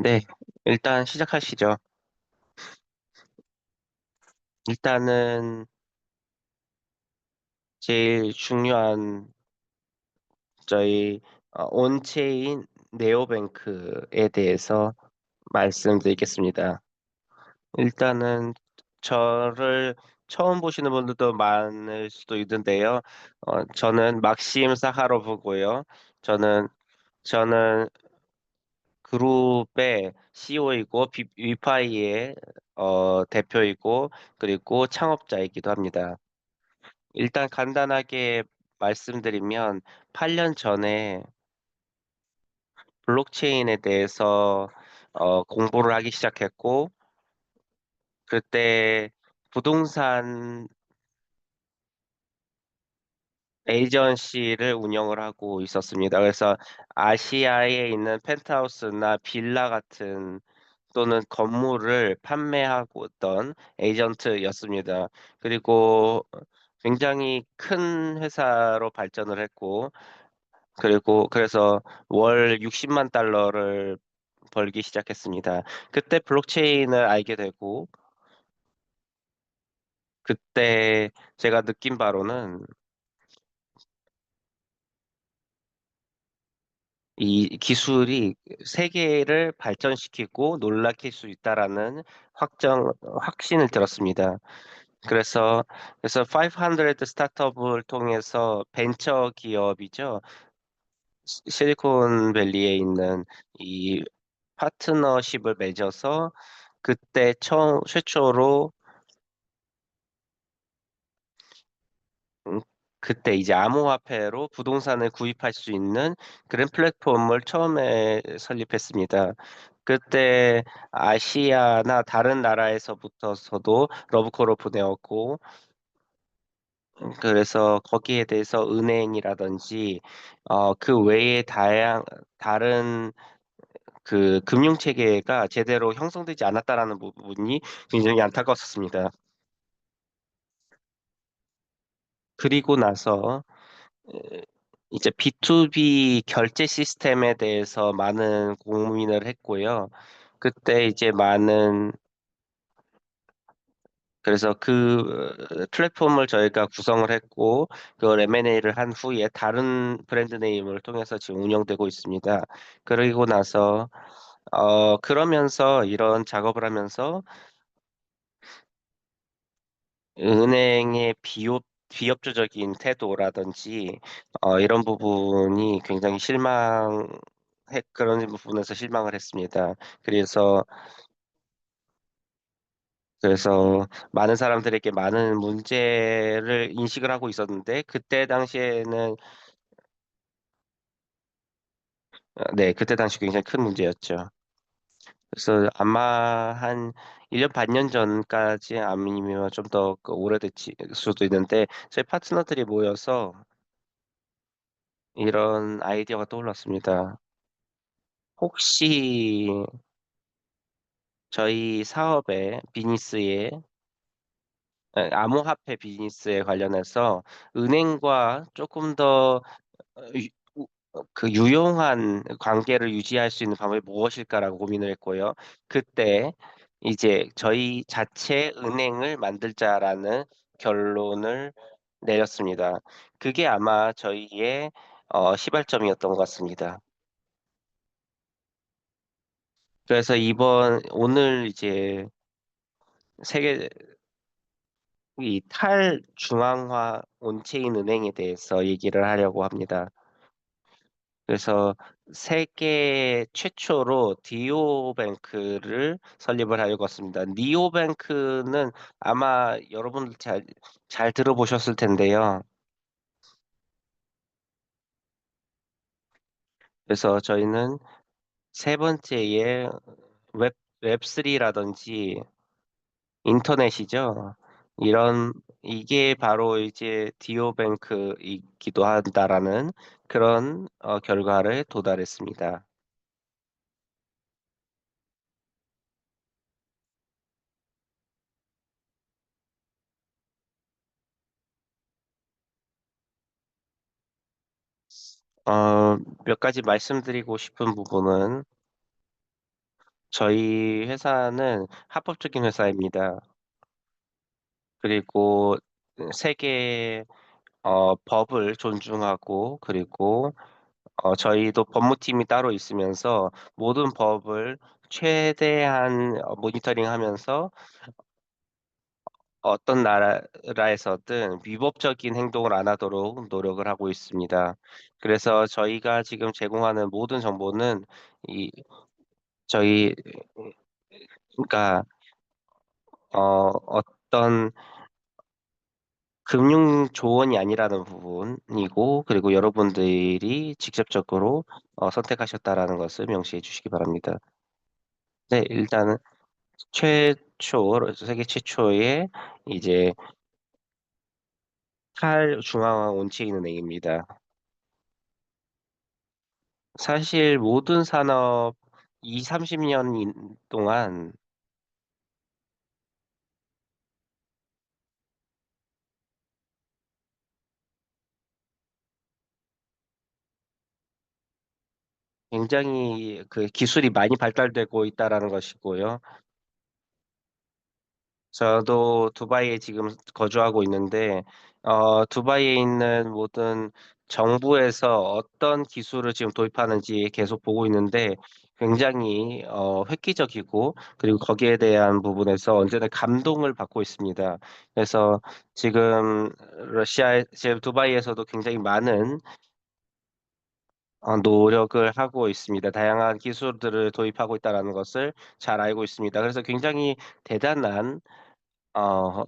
네, 일단 시작하시죠. 일단은 제일 중요한 저희 온체인 네오뱅크에 대해서 말씀드리겠습니다. 일단은 저를 처음 보시는 분들도 많을 수도 있는데요. 저는 막심 사하로브고요. 저는 저는 그룹의 CEO이고 위파이의 대표이고 그리고 창업자이기도 합니다. 일단 간단하게 말씀드리면 8년 전에 블록체인에 대해서 공부를 하기 시작했고 그때 부동산 에이전시를 운영을 하고 있었습니다. 그래서 아시아에 있는 펜트하우스나 빌라 같은 또는 건물을 판매하고 있던 에이전트였습니다. 그리고 굉장히 큰 회사로 발전을 했고 그래서 월 60만 달러를 벌기 시작했습니다. 그때 블록체인을 알게 되고 그때 제가 느낀 바로는 이 기술이 세계를 발전시키고 놀라킬 수 있다라는 확신을 들었습니다. 그래서 그래서 500 스타트업을 통해서 벤처 기업이죠. 실리콘밸리에 있는 이 파트너십을 맺어서 그때 처음 최초로 음, 그때 이제 암호화폐로 부동산을 구입할 수 있는 그런 플랫폼을 처음에 설립했습니다. 그때 아시아나 다른 나라에서부터서도 러브콜을 보내었고, 그래서 거기에 대해서 은행이라든지, 그 외에 다른 그 금융 체계가 제대로 형성되지 않았다라는 부분이 굉장히 안타까웠습니다. 그리고 나서 이제 B2B 결제 시스템에 대해서 많은 고민을 했고요. 그때 이제 그래서 그 플랫폼을 저희가 구성을 했고, 그걸 M&A를 한 후에 다른 브랜드 네임을 통해서 지금 운영되고 있습니다. 그리고 나서, 그러면서 이런 작업을 하면서 은행의 비협조적인 태도라든지 이런 부분이 굉장히 그런 부분에서 실망을 했습니다. 그래서 많은 사람들에게 많은 문제를 인식을 하고 있었는데 그때 당시에는 네, 그때 당시 굉장히 큰 문제였죠. 그래서 아마 한 1년 반년 전까지 아니면 좀 더 오래될 수도 있는데 저희 파트너들이 모여서 이런 아이디어가 떠올랐습니다. 혹시 저희 사업에 비즈니스에 암호화폐 비즈니스에 관련해서 은행과 조금 더 유- 그 유용한 관계를 유지할 수 있는 방법이 무엇일까라고 고민을 했고요. 그때 이제 저희 자체 은행을 만들자라는 결론을 내렸습니다. 그게 아마 저희의 시발점이었던 것 같습니다. 그래서 오늘 이제 세계 이 탈중앙화 온체인 은행에 대해서 얘기를 하려고 합니다. 그래서 세계 최초로 디오뱅크를 설립을 하려고 했습니다. 니오뱅크는 아마 여러분들 잘 들어보셨을 텐데요. 그래서 저희는 세 번째에 웹3라든지 인터넷이죠. 이런, 이게 바로 이제 디오뱅크이기도 한다라는 그런 결과를 도달했습니다. 몇 가지 말씀드리고 싶은 부분은 저희 회사는 합법적인 회사입니다. 그리고 세계 법을 존중하고, 그리고 저희도 법무팀이 따로 있으면서 모든 법을 최대한 모니터링하면서 어떤 나라에서든 위법적인 행동을 안 하도록 노력을 하고 있습니다. 그래서 저희가 지금 제공하는 모든 정보는 이 저희 그러니까 어떤 금융 조언이 아니라는 부분이고, 그리고 여러분들이 직접적으로 선택하셨다라는 것을 명시해 주시기 바랍니다. 네, 일단은 세계 최초의 이제 탈중앙화 온체인 은행입니다. 사실 모든 산업 20-30년 동안 굉장히 그 기술이 많이 발달되고 있다라는 것이고요. 저도 두바이에 지금 거주하고 있는데, 두바이에 있는 모든 정부에서 어떤 기술을 지금 도입하는지 계속 보고 있는데, 굉장히 획기적이고, 그리고 거기에 대한 부분에서 언제나 감동을 받고 있습니다. 그래서 지금 지금 두바이에서도 굉장히 많은 노력을 하고 있습니다. 다양한 기술들을 도입하고 있다라는 것을 잘 알고 있습니다. 그래서 굉장히 대단한 어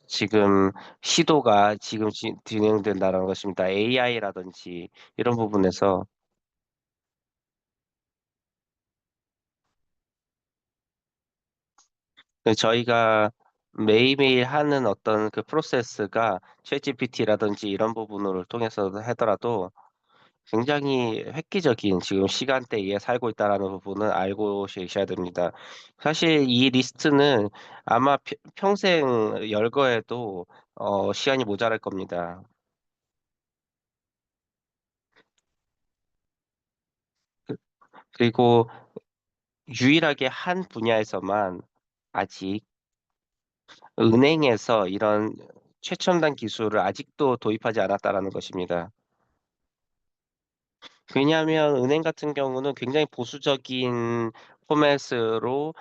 지금 시도가 지금 진행된다는 것입니다. AI라든지 이런 부분에서 저희가 매일매일 하는 어떤 그 프로세스가 ChatGPT라든지 이런 부분을 통해서 하더라도 굉장히 획기적인 지금 시간대에 살고 있다라는 부분은 알고 계셔야 됩니다. 사실 이 리스트는 아마 평생 열거해도 시간이 모자랄 겁니다. 그 그리고 유일하게 한 분야에서만 아직 은행에서 이런 최첨단 기술을 아직도 도입하지 않았다라는 것입니다. 왜냐하면 은행 같은 경우는 굉장히 보수적인 포맷으로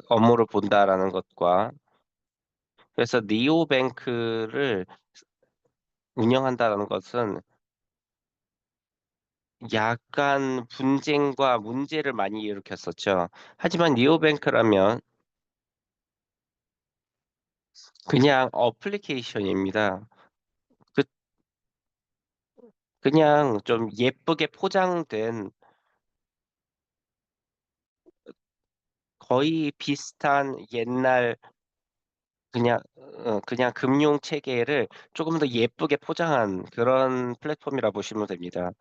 업무를 본다라는 것과, 그래서 니오뱅크를 운영한다라는 것은 약간 분쟁과 문제를 많이 일으켰었죠. 하지만 니오뱅크라면 그냥 어플리케이션입니다. 그 그냥 좀 예쁘게 포장된 거의 비슷한 옛날 그냥 금융 체계를 조금 더 예쁘게 포장한 그런 플랫폼이라 보시면 됩니다.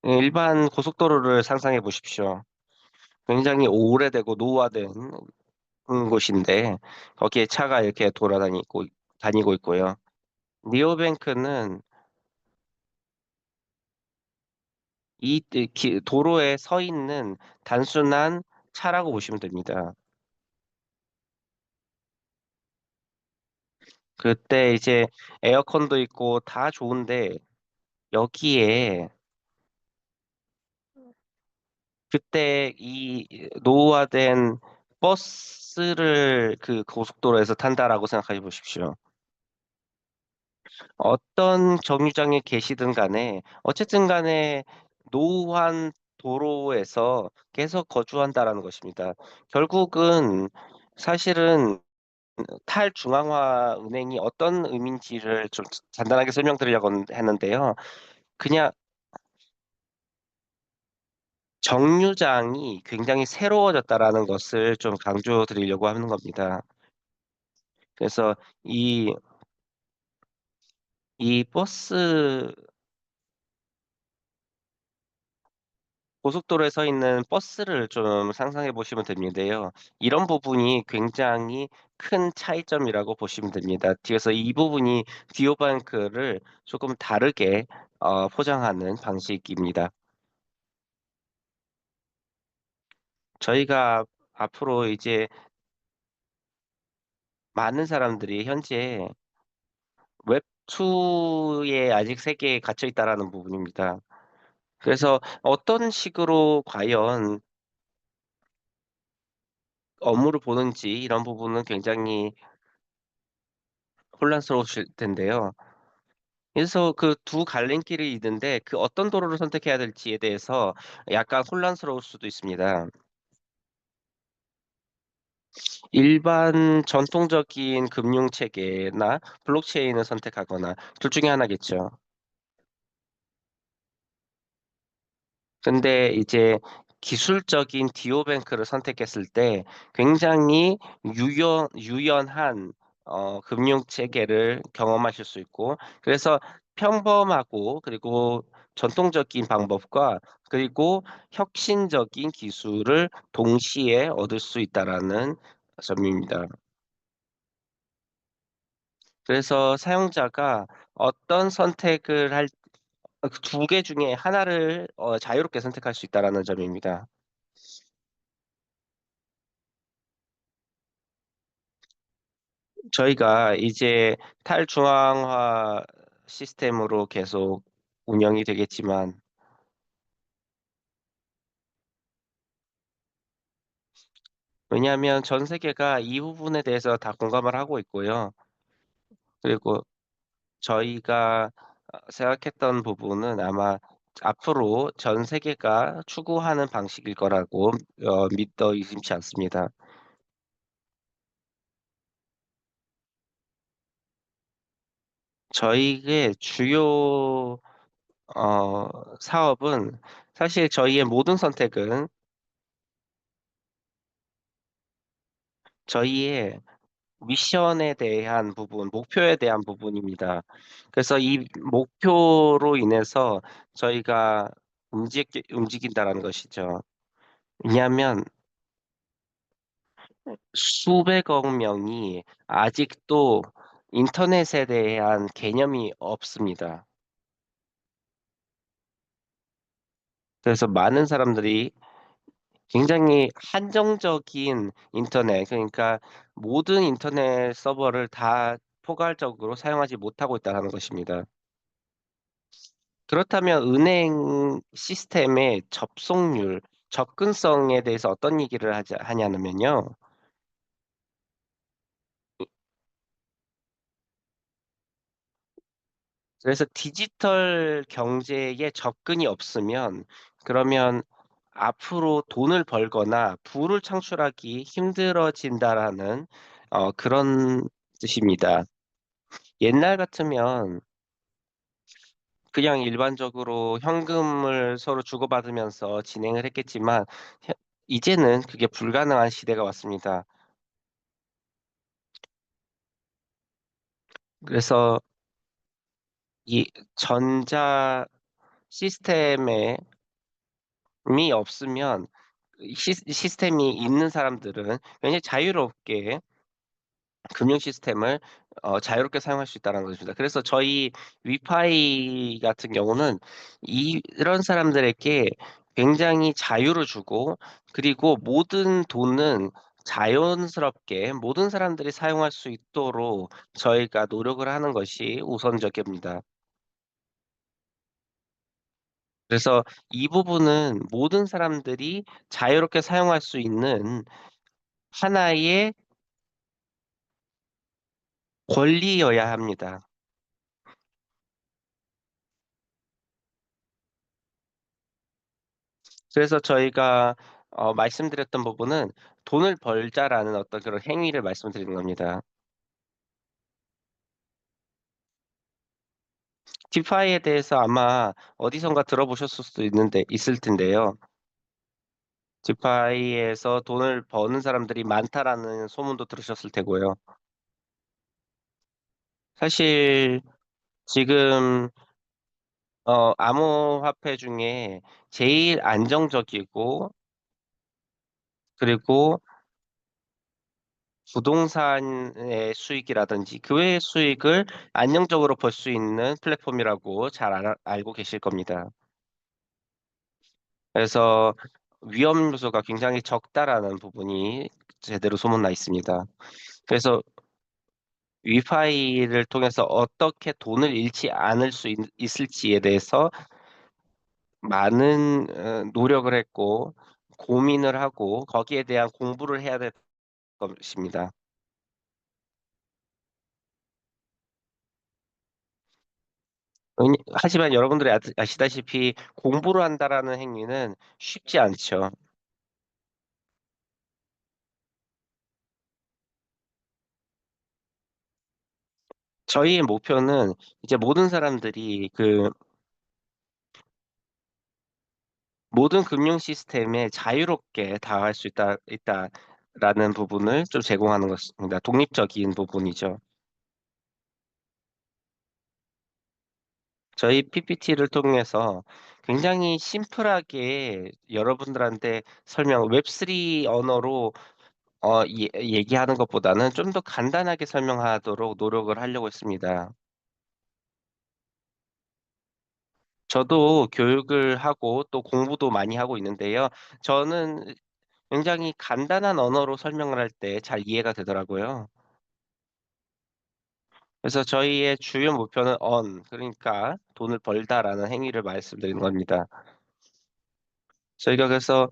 일반 고속도로를 상상해 보십시오. 굉장히 오래되고 노후화된 곳인데 거기에 차가 이렇게 다니고 있고요. 니오뱅크는 도로에 서 있는 단순한 차라고 보시면 됩니다. 그때 이제 에어컨도 있고 다 좋은데 여기에 그때 이 노후화된 버스를 그 고속도로에서 탄다라고 생각해 보십시오. 어떤 정류장에 계시든 간에 어쨌든 간에 노후한 도로에서 계속 거주한다라는 것입니다. 결국은 사실은 탈중앙화 은행이 어떤 의미인지를 좀 간단하게 설명드리려고 했는데요. 그냥 정류장이 굉장히 새로워졌다라는 것을 좀 강조드리려고 하는 겁니다. 그래서 이 이 고속도로에 서 있는 버스를 좀 상상해 보시면 되는데요. 이런 부분이 굉장히 큰 차이점이라고 보시면 됩니다. 그래서 이 부분이 디오방크를 조금 다르게 포장하는 방식입니다. 저희가 앞으로 이제 많은 사람들이 현재 웹2에 아직 세계에 갇혀 있다라는 부분입니다. 그래서 어떤 식으로 과연 업무를 보는지 이런 부분은 굉장히 혼란스러우실 텐데요. 그래서 그 두 갈림길이 있는데 그 어떤 도로를 선택해야 될지에 대해서 약간 혼란스러울 수도 있습니다. 일반 전통적인 금융 체계나 블록체인을 선택하거나 둘 중에 하나겠죠. 근데 이제 기술적인 디오뱅크를 선택했을 때 굉장히 유연한 금융 체계를 경험하실 수 있고, 그래서 평범하고 그리고 전통적인 방법과 그리고 혁신적인 기술을 동시에 얻을 수 있다라는 점입니다. 그래서 사용자가 어떤 선택을 할 그 두 개 중에 하나를 자유롭게 선택할 수 있다라는 점입니다. 저희가 이제 탈중앙화 시스템으로 계속 운영이 되겠지만, 왜냐하면 전 세계가 이 부분에 대해서 다 공감을 하고 있고요. 그리고 저희가 생각했던 부분은 아마 앞으로 전 세계가 추구하는 방식일 거라고 믿어 의심치 않습니다. 저희의 주요 사업은, 사실 저희의 모든 선택은 저희의 미션에 대한 부분, 목표에 대한 부분입니다. 그래서 이 목표로 인해서 저희가 움직인다라는 것이죠. 왜냐하면 수백억 명이 아직도 인터넷에 대한 개념이 없습니다. 그래서 많은 사람들이 굉장히 한정적인 인터넷, 그러니까 모든 인터넷 서버를 다 포괄적으로 사용하지 못하고 있다는 것입니다. 그렇다면 은행 시스템의 접속률, 접근성에 대해서 어떤 얘기를 하냐면요. 그래서 디지털 경제에 접근이 없으면, 그러면 앞으로 돈을 벌거나 부를 창출하기 힘들어진다라는 그런 뜻입니다. 옛날 같으면 그냥 일반적으로 현금을 서로 주고받으면서 진행을 했겠지만, 혀 이제는 그게 불가능한 시대가 왔습니다. 그래서 이 전자 시스템에 이 없으면, 시스템이 있는 사람들은 굉장히 자유롭게 금융 시스템을 자유롭게 사용할 수 있다는 것입니다. 그래서 저희 위파이 같은 경우는 이런 사람들에게 굉장히 자유를 주고, 그리고 모든 돈은 자연스럽게 모든 사람들이 사용할 수 있도록 저희가 노력을 하는 것이 우선적입니다. 그래서 이 부분은 모든 사람들이 자유롭게 사용할 수 있는 하나의 권리여야 합니다. 그래서 저희가 말씀드렸던 부분은 돈을 벌자라는 어떤 그런 행위를 말씀드리는 겁니다. 디파이에 대해서 아마 어디선가 들어보셨을 수도 있을 텐데요. 디파이에서 돈을 버는 사람들이 많다라는 소문도 들으셨을 테고요. 사실 지금 암호화폐 중에 제일 안정적이고, 그리고 부동산의 수익이라든지 그 외의 수익을 안정적으로 벌 수 있는 플랫폼이라고 잘 알고 계실 겁니다. 그래서 위험 요소가 굉장히 적다라는 부분이 제대로 소문나 있습니다. 그래서 위파이를 통해서 어떻게 돈을 잃지 않을 수 있을지에 대해서 많은 노력을 했고 고민을 하고 거기에 대한 공부를 해야 될 것입니다. 하지만 여러분들이 아시다시피 공부를 한다라는 행위는 쉽지 않죠. 저희의 목표는 이제 모든 사람들이 그 모든 금융 시스템에 자유롭게 다가갈 수 있다라는 부분을 좀 제공하는 것입니다. 독립적인 부분이죠. 저희 PPT를 통해서 굉장히 심플하게 여러분들한테 웹3 언어로 얘기하는 것보다는 좀 더 간단하게 설명하도록 노력을 하려고 했습니다. 저도 교육을 하고 또 공부도 많이 하고 있는데요. 저는 굉장히 간단한 언어로 설명을 할 때 잘 이해가 되더라고요. 그래서 저희의 주요 목표는 그러니까 돈을 벌다라는 행위를 말씀드리는 겁니다. 저희가 그래서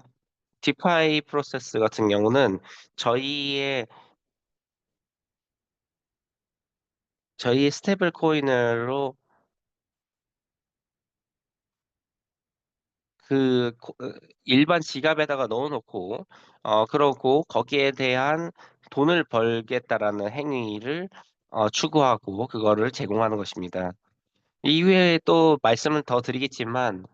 디파이 프로세스 같은 경우는 저희의 저희의 스테이블 코인으로 일반 지갑에다가 넣어 놓고 그러고 거기에 대한 돈을 벌겠다라는 행위를 추구하고 그거를 제공하는 것입니다. 이외에 또 말씀을 더 드리겠지만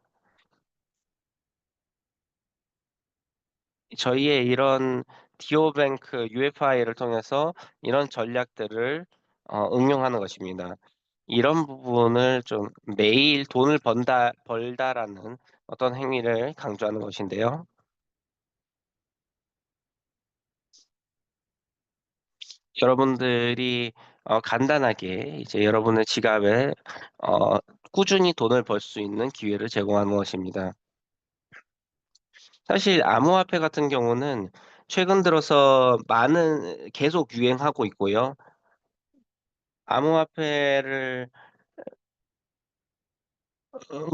저희의 이런 디오뱅크 UFI를 통해서 이런 전략들을 응용하는 것입니다. 이런 부분을 좀 매일 돈을 벌다라는 어떤 행위를 강조하는 것인데요. 여러분들이 간단하게 이제 여러분의 지갑에 어 꾸준히 돈을 벌 수 있는 기회를 제공하는 것입니다. 사실 암호화폐 같은 경우는 최근 들어서 계속 유행하고 있고요. 암호화폐를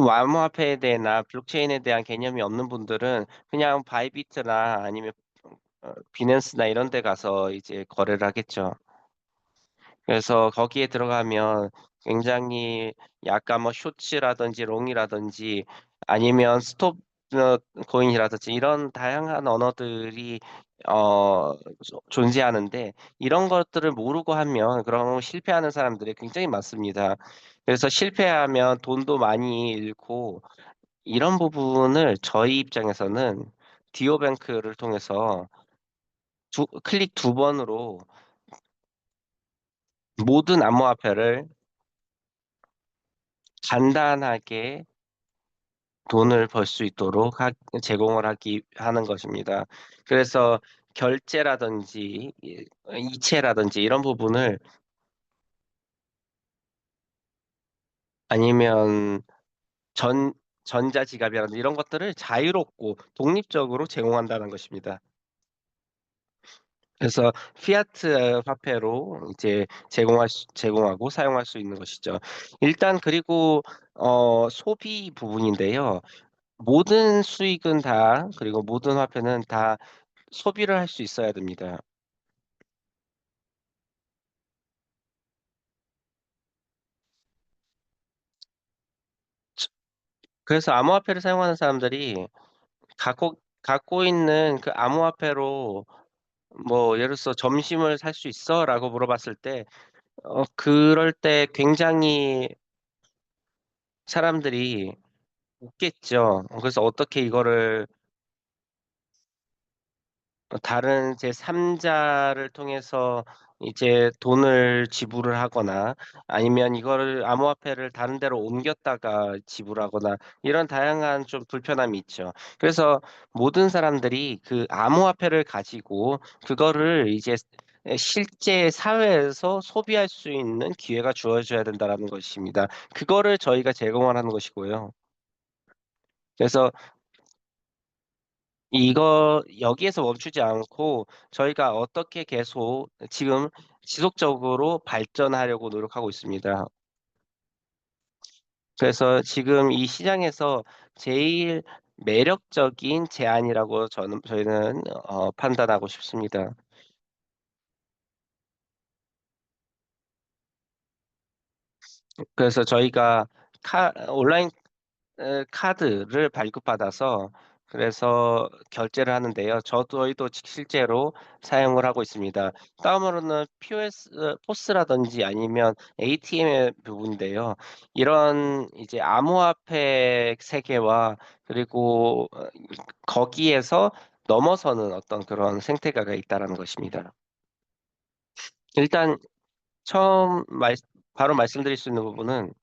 암호화폐에 대해나 블록체인에 대한 개념이 없는 분들은 그냥 바이비트나 아니면 비넌스나 이런 데 가서 이제 거래를 하겠죠. 그래서 거기에 들어가면 굉장히 약간 뭐 쇼츠라든지 롱이라든지 아니면 스톱 코인이라든지 이런 다양한 언어들이 존재하는데 이런 것들을 모르고 하면 그럼 실패하는 사람들이 굉장히 많습니다. 그래서 실패하면 돈도 많이 잃고 이런 부분을 저희 입장에서는 디오뱅크를 통해서 클릭 두 번으로 모든 암호화폐를 간단하게 돈을 벌 수 있도록 제공을 하는 것입니다. 그래서 결제라든지 이체라든지 이런 부분을 아니면 전 전자지갑이라든지 이런 것들을 자유롭고 독립적으로 제공한다는 것입니다. 그래서 피아트 화폐로 이제 제공하고 사용할 수 있는 것이죠. 일단 그리고 소비 부분인데요. 모든 수익은 다 그리고 모든 화폐는 다 소비를 할 수 있어야 됩니다. 츠 그래서 암호화폐를 사용하는 사람들이 갖고 있는 그 암호화폐로 뭐 예를 들어서 "점심을 살 수 있어?"라고 물어봤을 때 그럴 때 굉장히 사람들이 웃겠죠. 그래서 어떻게 이거를 다른 제3 자를 통해서 이제 돈을 지불을 하거나 아니면 이거를 암호화폐를 다른 데로 옮겼다가 지불하거나 이런 다양한 좀 불편함이 있죠. 그래서 모든 사람들이 그 암호화폐를 가지고 그거를 이제 실제 사회에서 소비할 수 있는 기회가 주어져야 된다라는 것입니다. 그거를 저희가 제공을 하는 것이고요. 그래서 이거 여기에서 멈추지 않고 저희가 어떻게 계속 지금 지속적으로 발전하려고 노력하고 있습니다. 그래서 지금 이 시장에서 제일 매력적인 제안이라고 저희는 판단하고 싶습니다. 그래서 저희가 온라인 카드를 발급받아서 그래서 결제를 하는데요. 저희도 실제로 사용을 하고 있습니다. 다음으로는 POS 포스라든지 아니면 ATM의 부분인데요. 이런 이제 암호화폐 세계와 그리고 거기에서 넘어서는 어떤 그런 생태계가 있다라는 것입니다. 일단 처음 말 바로 말씀드릴 수 있는 부분은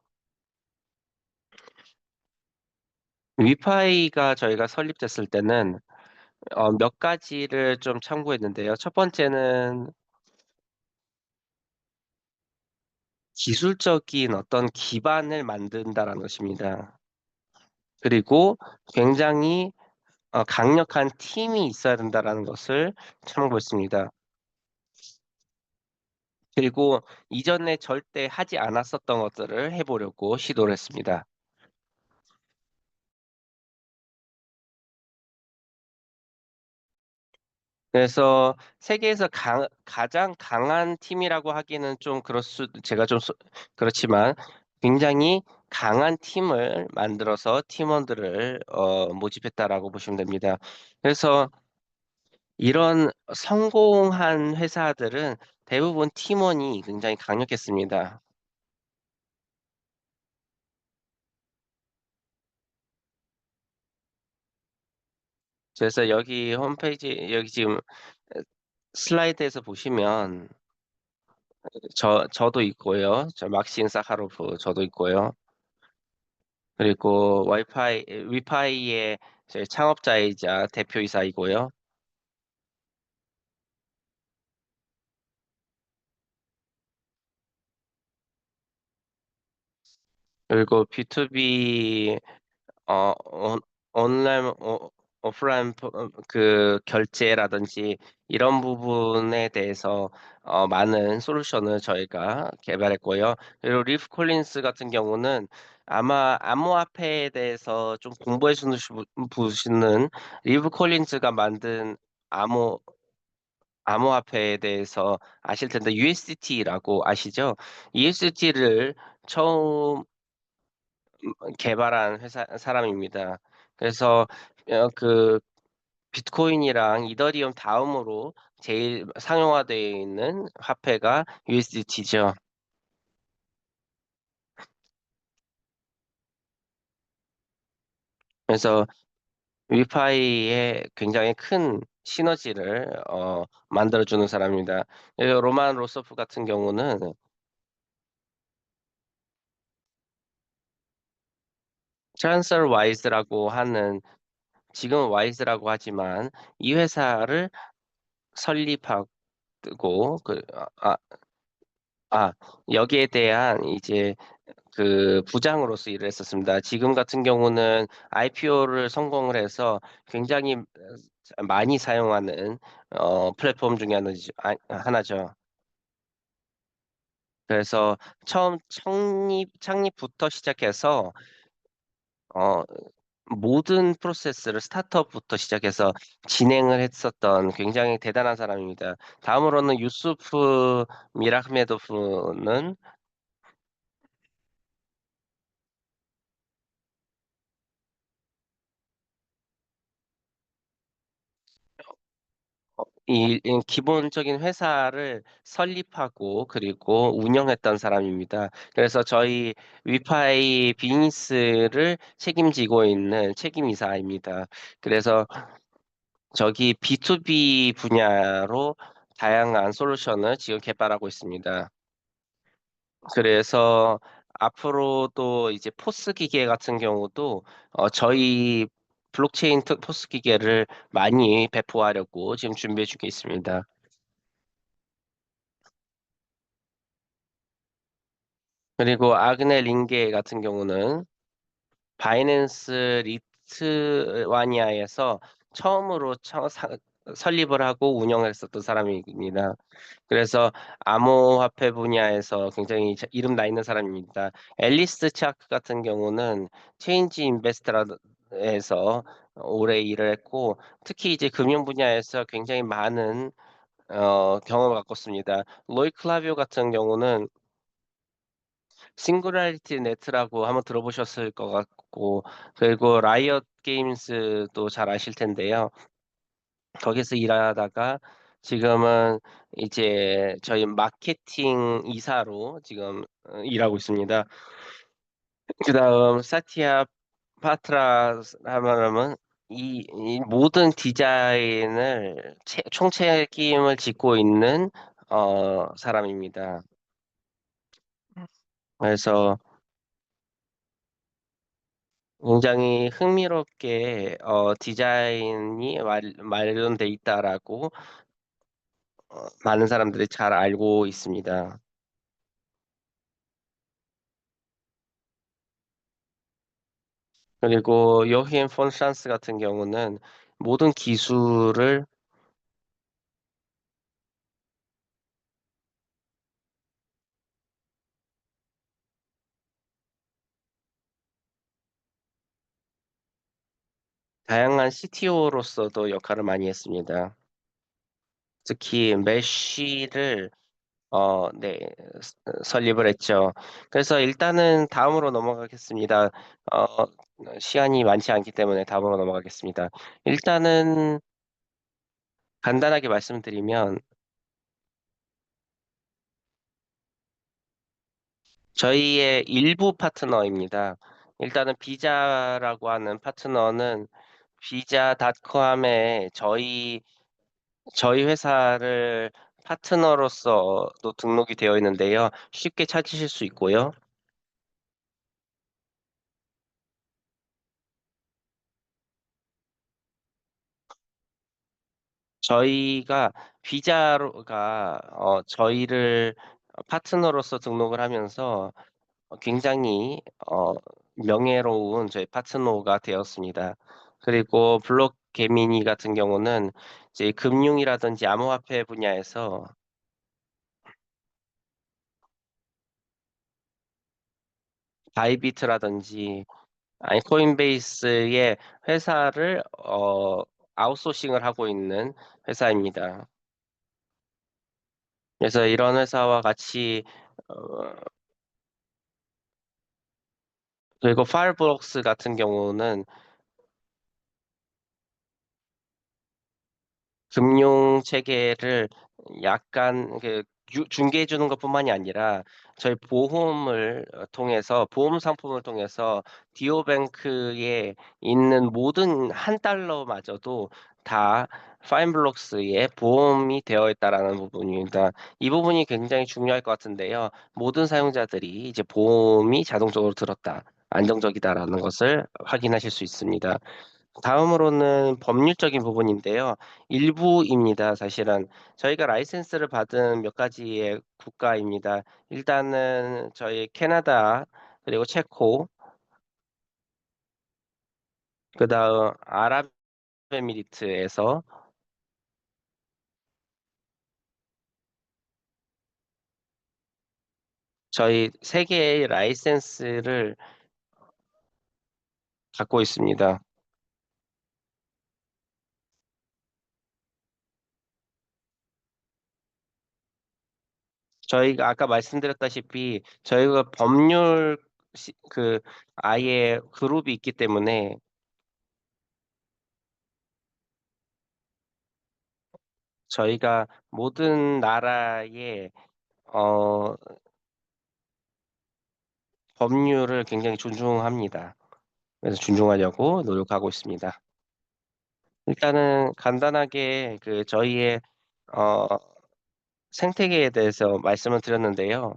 위파이가 저희가 설립됐을 때는 몇 가지를 좀 참고했는데요. 첫 번째는 기술적인 어떤 기반을 만든다라는 것입니다. 그리고 굉장히 강력한 팀이 있어야 된다라는 것을 참고했습니다. 그리고 이전에 절대 하지 않았었던 것들을 해 보려고 시도를 했습니다. 그래서 세계에서 가장 강한 팀이라고 하기는 좀 제가 좀 그렇지만 굉장히 강한 팀을 만들어서 팀원들을 모집했다라고 보시면 됩니다. 그래서 이런 성공한 회사들은 대부분 팀원이 굉장히 강력했습니다. 그래서 여기 홈페이지 여기 지금 슬라이드에서 보시면 저도 있고요. 저 막신 사하로프 저도 있고요. 그리고 위파이의 제 창업자이자 대표이사이고요. 그리고 B2B 온라인 오프라인 그 결제라든지 이런 부분에 대해서 많은 솔루션을 저희가 개발했고요. 그리고 리프 콜린스 같은 경우는 아마 암호화폐에 대해서 좀 공부해 주는 보시는 리프 콜린스가 만든 암호 암호화폐에 대해서 아실 텐데 USDT라고 아시죠? USDT를 처음 개발한 사람입니다. 그래서 그 비트코인이랑 이더리움 다음으로 제일 상용화되어 있는 화폐가 USDT죠. 그래서 위파이에 굉장히 큰 시너지를 만들어주는 사람입니다. 그리고 로만 로소프 같은 경우는 트랜스fer 와이즈라고 하는 지금은 와이즈라고 하지만 이 회사를 설립하고 아, 아, 여기에 대한 이제 그 부장으로서 일을 했었습니다. 지금 같은 경우는 IPO를 성공을 해서 굉장히 많이 사용하는 플랫폼 중에 하나죠. 그래서 처음 창립부터 시작해서 어, 모든 프로세스를 스타트업부터 시작해서 진행을 했었던 굉장히 대단한 사람입니다. 다음으로는 유수프 미라흐메도프는 이 기본적인 회사를 설립하고 그리고 운영했던 사람입니다. 그래서 저희 위파이 비즈니스를 책임지고 있는 책임이사입니다. 그래서 저기 B2B 분야로 다양한 솔루션을 지금 개발하고 있습니다. 그래서 앞으로도 이제 포스 기계 같은 경우도 저희 블록체인 포스 기계를 많이 배포하려고 지금 준비해 주고 있습니다. 그리고 아그네 링게 같은 경우는 바이낸스 리트와니아에서 처음으로 설립을 하고 운영했었던 사람입니다. 그래서 암호화폐 분야에서 굉장히 이름 나 있는 사람입니다. 앨리스 차크 같은 경우는 체인지 인베스트라에서 오래 일을 했고, 특히 이제 금융 분야에서 굉장히 많은 경험을 갖고 있습니다. 로이 클라비오 같은 경우는 싱구larity net라고 한번 들어보셨을 것 같고, 그리고 라이엇 게임스도 잘 아실 텐데요. 거기서 일하다가 지금은 이제 저희 마케팅 이사로 지금 일하고 있습니다. 그다음 사티아 파트라라는 이 모든 디자인을 총책임을 짓고 있는 사람입니다. 그래서 굉장히 흥미롭게 디자인이 마련돼 있다라고 많은 사람들이 잘 알고 있습니다. 그리고 요히엔 폰 šan스 같은 경우는 모든 기술을 다양한 CTO로서도 역할을 많이 했습니다. 특히 메쉬를 네, 설립을 했죠. 그래서 일단은 다음으로 넘어가겠습니다. 시간이 많지 않기 때문에 다음으로 넘어가겠습니다. 일단은 간단하게 말씀드리면 저희의 일부 파트너입니다. 일단은 비자라고 하는 파트너는 비자닷컴에 저희 회사를 파트너로서도 등록이 되어 있는데요. 쉽게 찾으실 수 있고요. 저희가 비자가 저희를 파트너로서 등록을 하면서 굉장히 명예로운 저희 파트너가 되었습니다. 그리고 블록개미니 같은 경우는 이제 금융이라든지 암호화폐 분야에서 바이비트라든지 아니 코인베이스의 회사를 아웃소싱을 하고 있는 회사입니다. 그래서 이런 회사와 같이 어 그리고 파일블록스 같은 경우는 금융 체계를 약간 중개해 주는 것뿐만이 아니라 저희 보험을 통해서 보험 상품을 통해서 디오뱅크에 있는 모든 한 달러마저도 다 파인블록스에 보험이 되어 있다라는 부분입니다. 이 부분이 굉장히 중요할 것 같은데요. 모든 사용자들이 이제 보험이 자동적으로 들었다, 안정적이다라는 것을 확인하실 수 있습니다. 다음으로는 법률적인 부분인데요. 일부입니다, 사실은. 저희가 라이센스를 받은 몇 가지의 국가입니다. 일단은 저희 캐나다, 그리고 체코, 그다음 아랍에미리트에서 저희 세 개의 라이센스를 갖고 있습니다. 저희가 아까 말씀드렸다시피 저희가 법률 아예 그룹이 있기 때문에 저희가 모든 나라의 어 법률을 굉장히 존중합니다. 그래서 존중하려고 노력하고 있습니다. 일단은 간단하게 저희의 어 생태계에 대해서 말씀을 드렸는데요.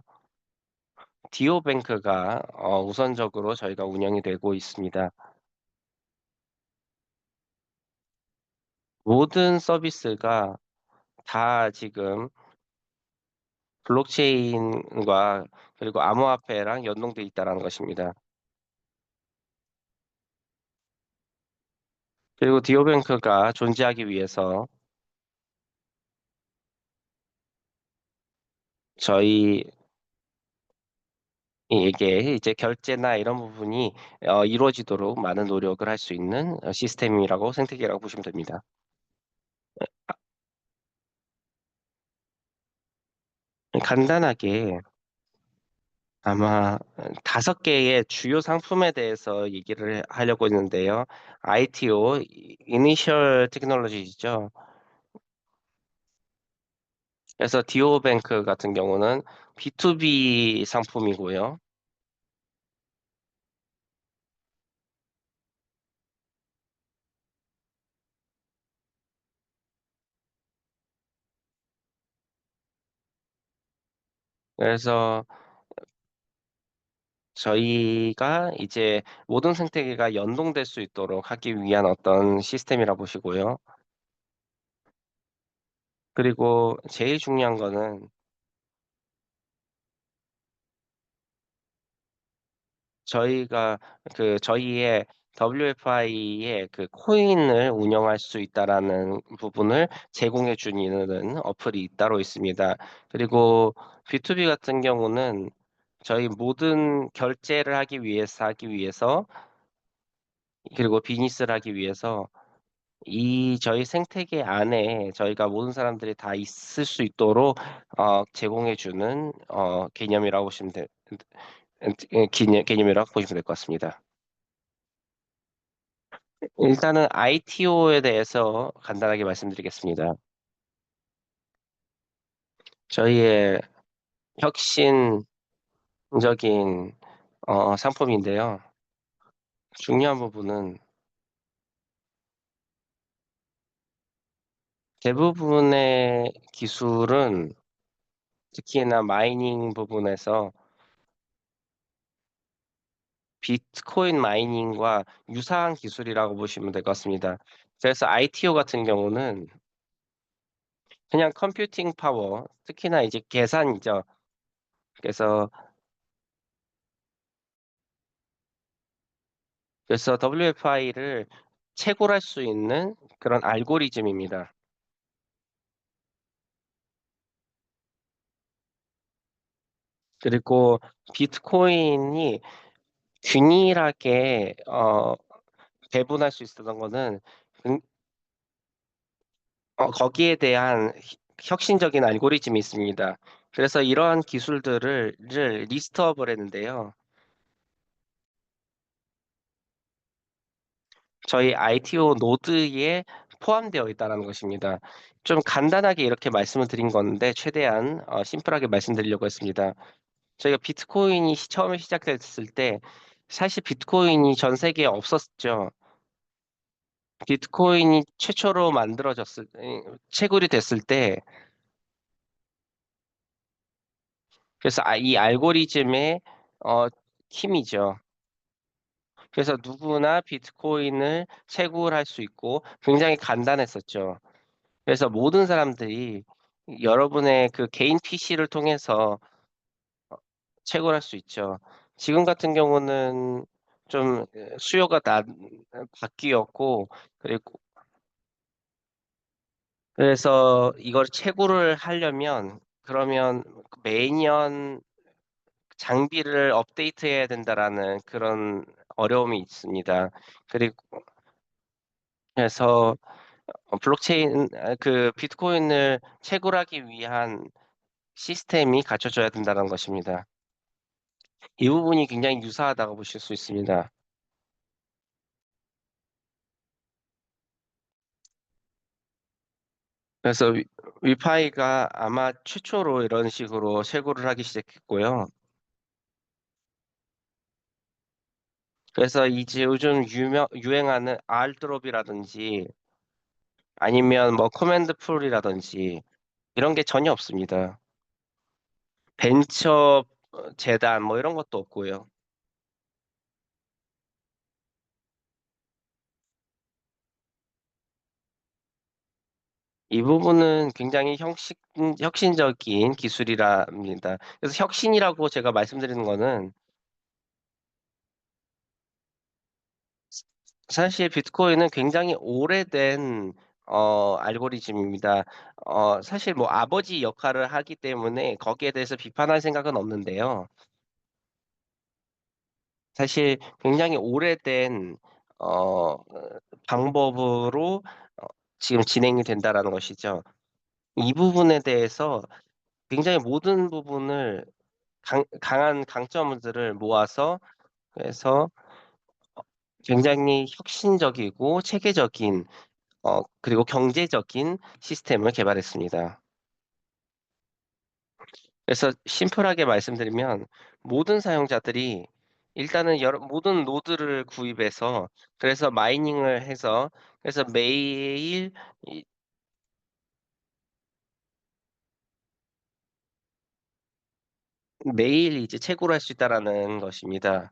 디오뱅크가 우선적으로 저희가 운영이 되고 있습니다. 모든 서비스가 다 지금 블록체인과 그리고 암호화폐랑 연동돼 있다라는 것입니다. 그리고 디오뱅크가 존재하기 위해서 저희에게 이제 결제나 이런 부분이 이루어지도록 많은 노력을 할 수 있는 시스템이라고 생태계라고 보시면 됩니다. 간단하게 아마 다섯 개의 주요 상품에 대해서 얘기를 하려고 했는데요. ITO, Initial Technologies죠. 그래서 디오뱅크 같은 경우는 B2B 상품이고요. 그래서 저희가 이제 모든 생태계가 연동될 수 있도록 하기 위한 어떤 시스템이라 보시고요. 그리고 제일 중요한 거는 저희가 저희의 WFI의 그 코인을 운영할 수 있다라는 부분을 제공해 주는 어플이 따로 있습니다. 그리고 B2B 같은 경우는 저희 모든 결제를 하기 위해서 그리고 비즈니스를 하기 위해서 이 저희 생태계 안에 저희가 모든 사람들이 다 있을 수 있도록 제공해 주는 개념이라고 보시면 개념이라고 보시면 될 것 같습니다. 일단은 ITO에 대해서 간단하게 말씀드리겠습니다. 저희의 혁신적인 상품인데요. 중요한 부분은 대부분의 기술은 특히나 마이닝 부분에서 비트코인 마이닝과 유사한 기술이라고 보시면 될 것 같습니다. 그래서 ITO 같은 경우는 그냥 컴퓨팅 파워, 특히나 이제 계산이죠. 그래서 WFI를 채굴할 수 있는 그런 알고리즘입니다. 그리고 비트코인이 균일하게 배분할 수 있었던 거는 음, 거기에 대한 혁신적인 알고리즘이 있습니다. 그래서 이러한 기술들을 리스트업을 했는데요. 저희 ITO 노드에 포함되어 있다는 것입니다. 좀 간단하게 이렇게 말씀을 드린 건데 최대한 심플하게 말씀드리려고 했습니다. 저희가 비트코인이 처음에 시작됐을 때 사실 비트코인이 전 세계에 없었죠. 비트코인이 최초로 채굴이 됐을 때 그래서 이 알고리즘의 어, 힘이죠. 그래서 누구나 비트코인을 채굴할 수 있고 굉장히 간단했었죠. 그래서 모든 사람들이 여러분의 그 개인 PC를 통해서 채굴할 수 있죠. 지금 같은 경우는 좀 수요가 바뀌었고 그리고 그래서 이걸 채굴을 하려면 그러면 매년 장비를 업데이트해야 된다라는 그런 어려움이 있습니다. 그리고 그래서 비트코인을 채굴하기 위한 시스템이 갖춰져야 된다는 것입니다. 이 부분이 굉장히 유사하다고 보실 수 있습니다. 그래서 위파이가 아마 최초로 이런 식으로 채굴을 하기 시작했고요. 그래서 이제 요즘 유행하는 R드롭이라든지 아니면 뭐 커맨드 풀이라든지 이런 게 전혀 없습니다. 벤처 재단 뭐 이런 것도 없고요. 이 부분은 굉장히 혁신적인 기술이랍니다. 그래서 혁신이라고 제가 말씀드리는 거는 사실 비트코인은 굉장히 오래된 알고리즘입니다. 사실 뭐 아버지 역할을 하기 때문에 거기에 대해서 비판할 생각은 없는데요. 사실 굉장히 오래된 어 방법으로 지금 진행이 된다라는 것이죠. 이 부분에 대해서 굉장히 모든 부분을 강한 강점들을 모아서 그래서 굉장히 혁신적이고 체계적인 그리고 경제적인 시스템을 개발했습니다. 그래서 심플하게 말씀드리면 모든 사용자들이 일단은 여러 모든 노드를 구입해서 그래서 마이닝을 해서 그래서 이 매일 이제 채굴할 수 있다라는 것입니다.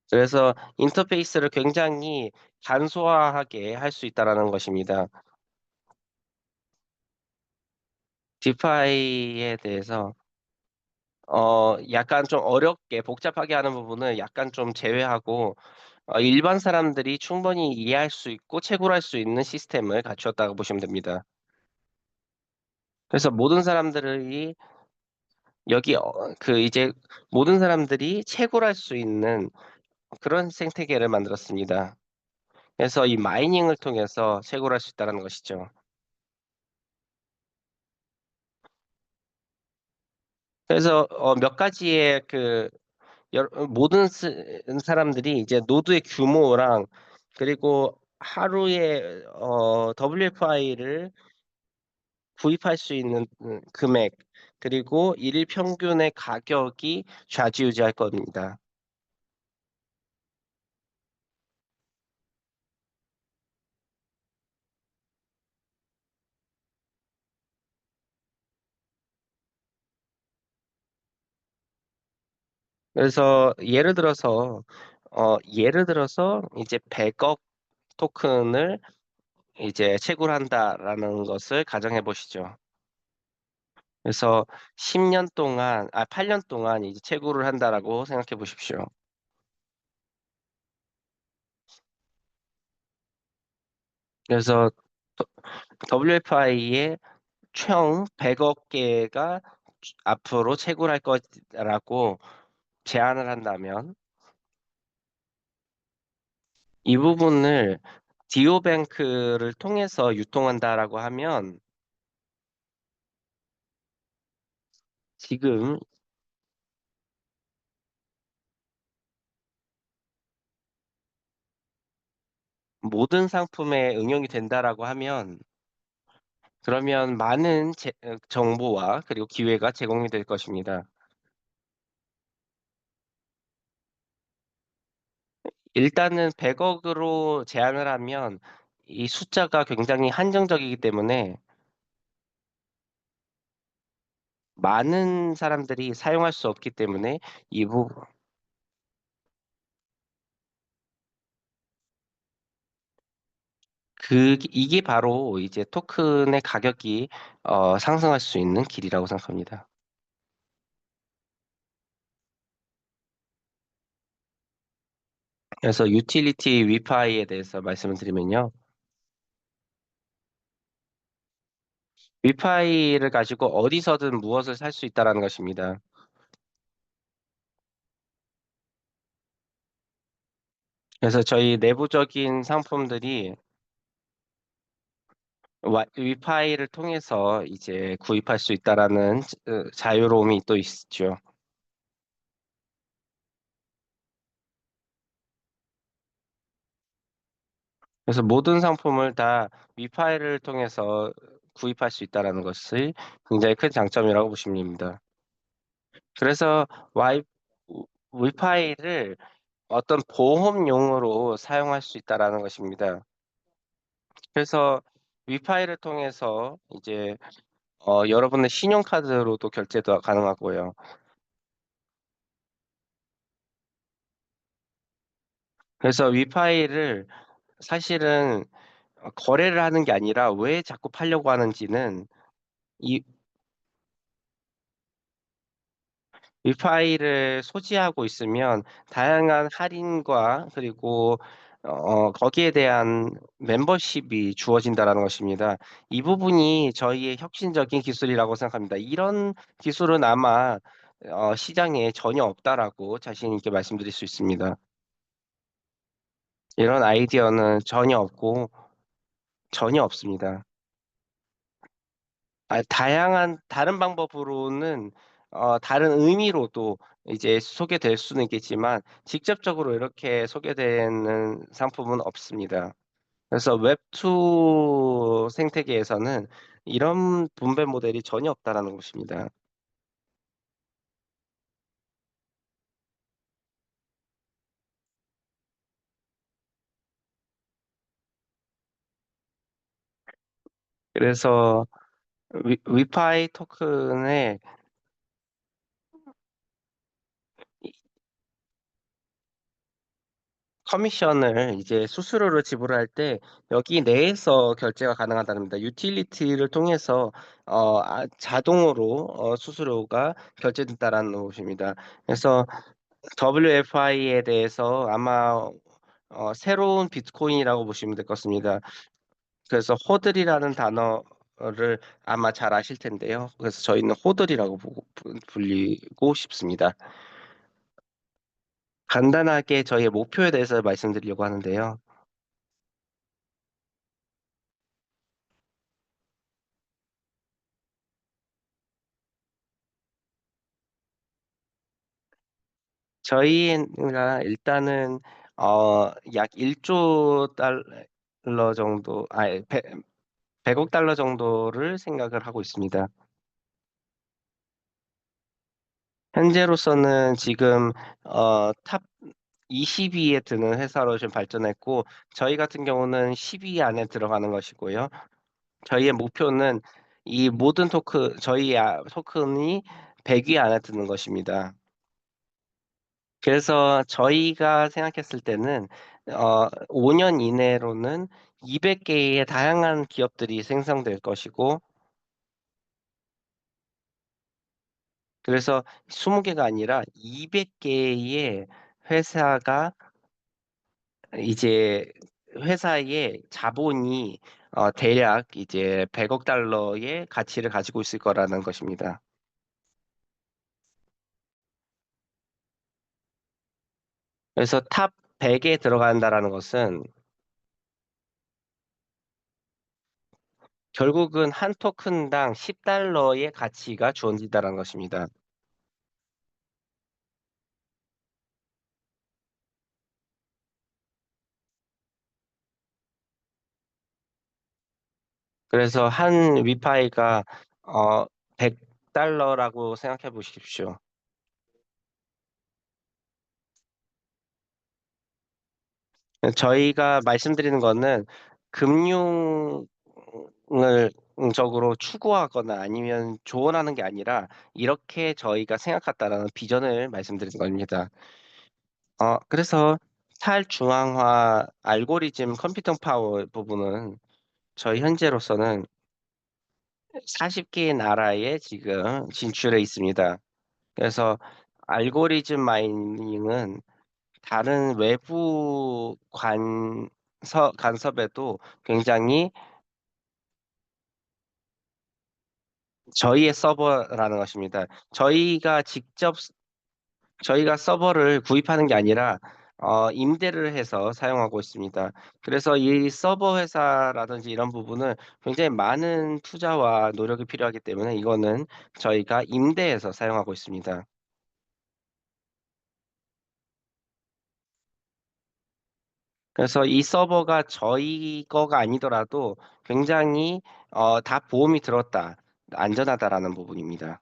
그래서 인터페이스를 굉장히 간소화하게 할 수 있다라는 것입니다. 디파이에 대해서 약간 좀 어렵게 복잡하게 하는 부분을 약간 좀 제외하고 일반 사람들이 충분히 이해할 수 있고 채굴할 수 있는 시스템을 갖추었다고 보시면 됩니다. 그래서 모든 사람들이 여기 이제 모든 사람들이 채굴할 수 있는 그런 생태계를 만들었습니다. 그래서 이 마이닝을 통해서 채굴할 수 있다는 것이죠. 그래서 몇 가지의 모든 사람들이 이제 노드의 규모랑 그리고 하루에 WFI를 구입할 수 있는 금액 그리고 일 평균의 가격이 좌지우지할 겁니다. 그래서 예를 들어서 이제 100억 토큰을 이제 채굴한다라는 것을 가정해 보시죠. 그래서 8년 동안 이제 채굴을 한다라고 생각해 보십시오. 그래서 WFI에 총 100억 개가 앞으로 채굴할 거라고 제안을 한다면 이 부분을 디오뱅크를 통해서 유통한다라고 하면 지금 모든 상품에 응용이 된다라고 하면 그러면 많은 정보와 그리고 기회가 제공이 될 것입니다. 일단은 100억 으로 제한을 하면 이 숫자가 굉장히 한정적이기 때문에 많은 사람들이 사용할 수 없기 때문에 이 부 이게 바로 이제 토큰의 가격이 상승할 수 있는 길이라고 생각합니다. 그래서 유틸리티 위파이에 대해서 말씀을 드리면요. 위파이를 가지고 어디서든 무엇을 살 수 있다라는 것입니다. 그래서 저희 내부적인 상품들이 위파이를 통해서 이제 구입할 수 있다라는 자유로움이 또 있죠. 그래서 모든 상품을 다 위파이를 통해서 구입할 수 있다라는 것이 굉장히 큰 장점이라고 보시면 됩니다. 그래서 와이 위파이를 어떤 보험용으로 사용할 수 있다라는 것입니다. 그래서 위파이를 통해서 이제 여러분의 신용카드로도 결제도 가능하고요. 그래서 위파이를 사실은 거래를 하는 게 아니라 왜 자꾸 팔려고 하는지는 이 위파이를 소지하고 있으면 다양한 할인과 그리고 거기에 대한 멤버십이 주어진다라는 것입니다. 이 부분이 저희의 혁신적인 기술이라고 생각합니다. 이런 기술은 아마 시장에 전혀 없다라고 자신 있게 말씀드릴 수 있습니다. 이런 아이디어는 전혀 없고 전혀 없습니다. 다양한 다른 방법으로는 다른 의미로도 이제 소개될 수는 있겠지만 직접적으로 이렇게 소개되는 상품은 없습니다. 그래서 웹2 생태계에서는 이런 분배 모델이 전혀 없다라는 것입니다. 그래서 위파이 토큰의 커미션을 이제 수수료로 지불할 때 여기 내에서 결제가 가능하다는 겁니다. 유틸리티를 통해서 자동으로 수수료가 결제된다라는 것입니다. 그래서 WFI에 대해서 아마 새로운 비트코인이라고 보시면 될 것 같습니다. 그래서 호들이라는 단어를 아마 잘 아실 텐데요. 그래서 저희는 호들이라고 보고 불리고 싶습니다. 간단하게 저희의 목표에 대해서 말씀드리려고 하는데요. 저희가 일단은 약 1조 달러 정도, 100억 달러 정도를 생각을 하고 있습니다. 현재로서는 지금 탑 20위에 드는 회사로 좀 발전했고, 저희 같은 경우는 10위 안에 들어가는 것이고요. 저희의 목표는 이 모든 저희 토큰이 100위 안에 드는 것입니다. 그래서 저희가 생각했을 때는 5년 이내로는 200개의 다양한 기업들이 생성될 것이고, 그래서 20개가 아니라 200개의 회사가 이제 회사의 자본이 대략 이제 100억 달러의 가치를 가지고 있을 거라는 것입니다. 그래서 탑 100에 들어간다라는 것은 결국은 한 토큰당 10달러의 가치가 주어진다는 것입니다. 그래서 한 위파이가 100달러라고 생각해 보십시오. 저희가 말씀드리는 거는 금융을 적으로 추구하거나 아니면 조언하는 게 아니라 이렇게 저희가 생각했다라는 비전을 말씀드리는 겁니다. 그래서 탈중앙화 알고리즘 컴퓨팅 파워 부분은 저희 현재로서는 40개의 나라에 지금 진출해 있습니다. 그래서 알고리즘 마이닝은 다른 외부 간섭에도 굉장히 저희의 서버라는 것입니다. 저희가 서버를 구입하는 게 아니라 임대를 해서 사용하고 있습니다. 그래서 이 서버 회사라든지 이런 부분은 굉장히 많은 투자와 노력이 필요하기 때문에 이거는 저희가 임대해서 사용하고 있습니다. 그래서 이 서버가 저희 거가 아니더라도 굉장히 다 보험이 들었다, 안전하다라는 부분입니다.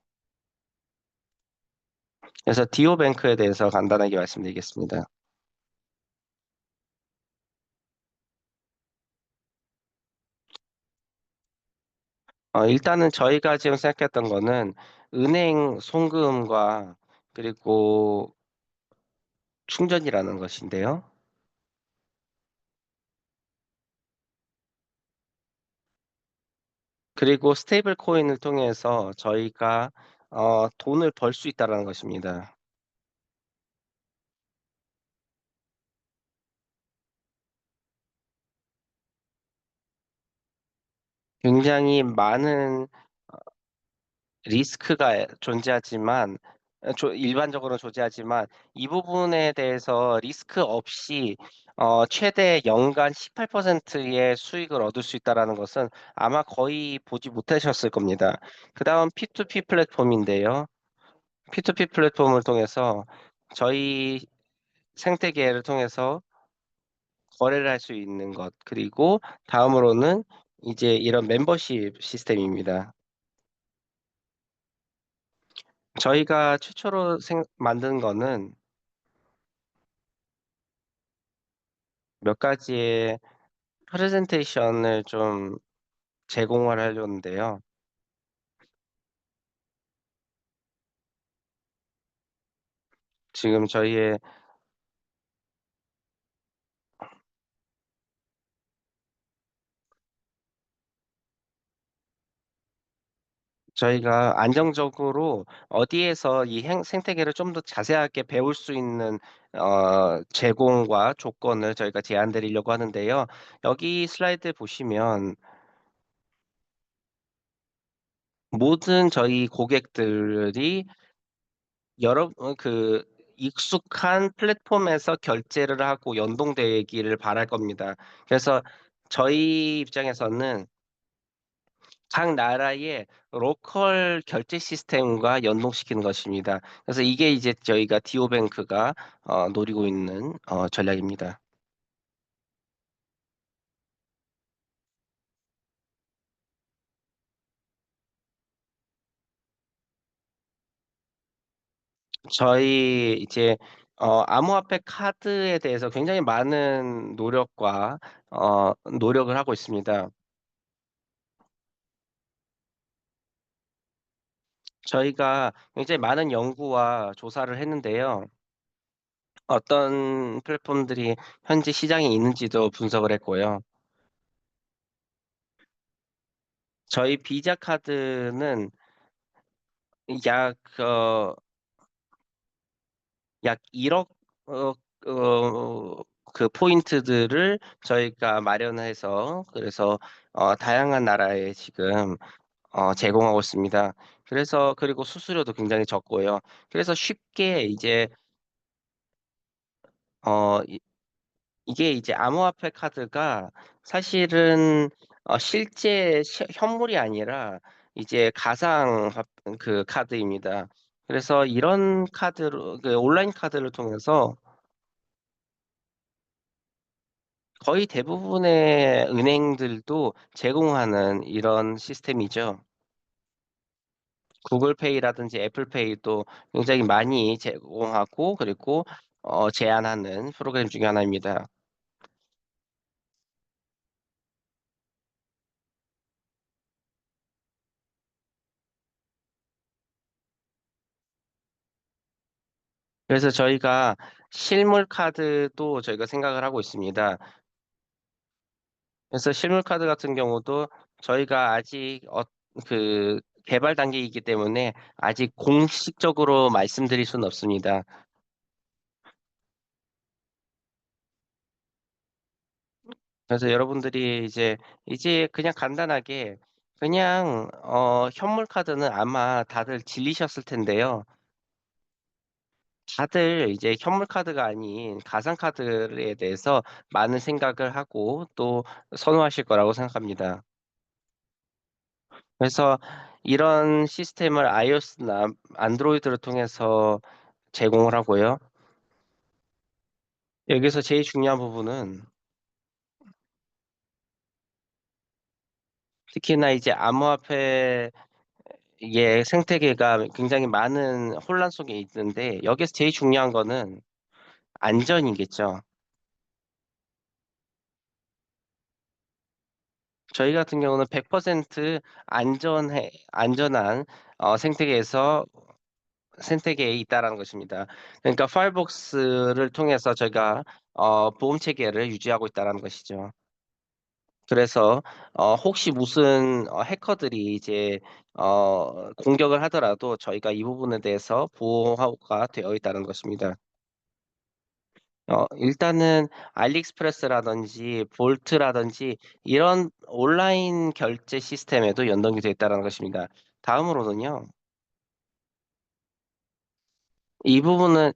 그래서 디오뱅크에 대해서 간단하게 말씀드리겠습니다. 일단은 저희가 지금 생각했던 거는 은행 송금과 그리고 충전이라는 것인데요. 그리고 스테이블 코인을 통해서 저희가 돈을 벌 수 있다라는 것입니다. 굉장히 많은 리스크가 존재하지만 일반적으로는 존재하지만 이 부분에 대해서 리스크 없이 최대 연간 18%의 수익을 얻을 수 있다라는 것은 아마 거의 보지 못하셨을 겁니다. 그다음 P2P 플랫폼인데요. P2P 플랫폼을 통해서 저희 생태계를 통해서 거래를 할 수 있는 것, 그리고 다음으로는 이제 이런 멤버십 시스템입니다. 저희가 최초로 만든 거는 몇 가지의 프레젠테이션을 좀 제공을 하려는데요. 지금 저희가 안정적으로 어디에서 이 생태계를 좀 더 자세하게 배울 수 있는 제공과 조건을 저희가 제안 드리려고 하는데요. 여기 슬라이드 보시면 모든 저희 고객들이 익숙한 플랫폼에서 결제를 하고 연동되기를 바랄 겁니다. 그래서 저희 입장에서는 각 나라의 로컬 결제 시스템과 연동시키는 것입니다. 그래서 이게 이제 저희가 디오뱅크가 노리고 있는 전략입니다. 저희 이제 암호화폐 카드에 대해서 굉장히 많은 노력과 노력을 하고 있습니다. 저희가 굉장히 많은 연구와 조사를 했는데요. 어떤 플랫폼들이 현재 시장에 있는지도 분석을 했고요. 저희 비자 카드는 약 약 1억 어 그 포인트들을 저희가 마련해서 그래서 다양한 나라에 지금 제공하고 있습니다. 그래서 그리고 수수료도 굉장히 적고요. 그래서 쉽게 이제 어 이 이게 이제 암호화폐 카드가 사실은 실제 현물이 아니라 이제 가상 카드입니다. 그래서 이런 카드로 온라인 카드를 통해서 거의 대부분의 은행들도 제공하는 이런 시스템이죠. 구글페이라든지 애플페이도 굉장히 많이 제공하고 그리고 제안하는 프로그램 중에 하나입니다. 그래서 저희가 실물 카드도 저희가 생각을 하고 있습니다. 그래서 실물 카드 같은 경우도 저희가 아직 개발 단계이기 때문에 아직 공식적으로 말씀드릴 수는 없습니다. 그래서 여러분들이 이제 그냥 간단하게 그냥 현물 카드는 아마 다들 질리셨을 텐데요. 다들 이제 현물 카드가 아닌 가상 카드에 대해서 많은 생각을 하고 또 선호하실 거라고 생각합니다. 그래서 이런 시스템을 iOS나 안드로이드를 통해서 제공을 하고요. 여기서 제일 중요한 부분은 특히나 이제 암호화폐 생태계가 굉장히 많은 혼란 속에 있는데 여기서 제일 중요한 거는 안전이겠죠. 저희 같은 경우는 100% 안전한 생태계에서 생태계에 있다라는 것입니다. 그러니까 파이어폭스를 통해서 저희가 보험 체계를 유지하고 있다라는 것이죠. 그래서 혹시 무슨 해커들이 이제 공격을 하더라도 저희가 이 부분에 대해서 보호가 되어 있다는 것입니다. 일단은 알리익스프레스라든지 볼트라든지 이런 온라인 결제 시스템에도 연동이 되어 있다는 것입니다. 다음으로는요. 이 부분은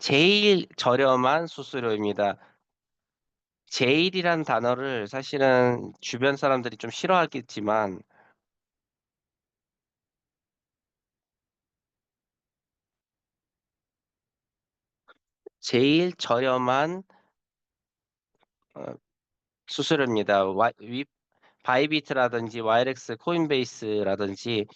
제일 저렴한 수수료입니다. 제일이란 단어를 사실은 주변 사람들이 좀 싫어하겠지만 제일 저렴한 어 수수료입니다. 바이비트라든지 YRX, 코인베이스라든지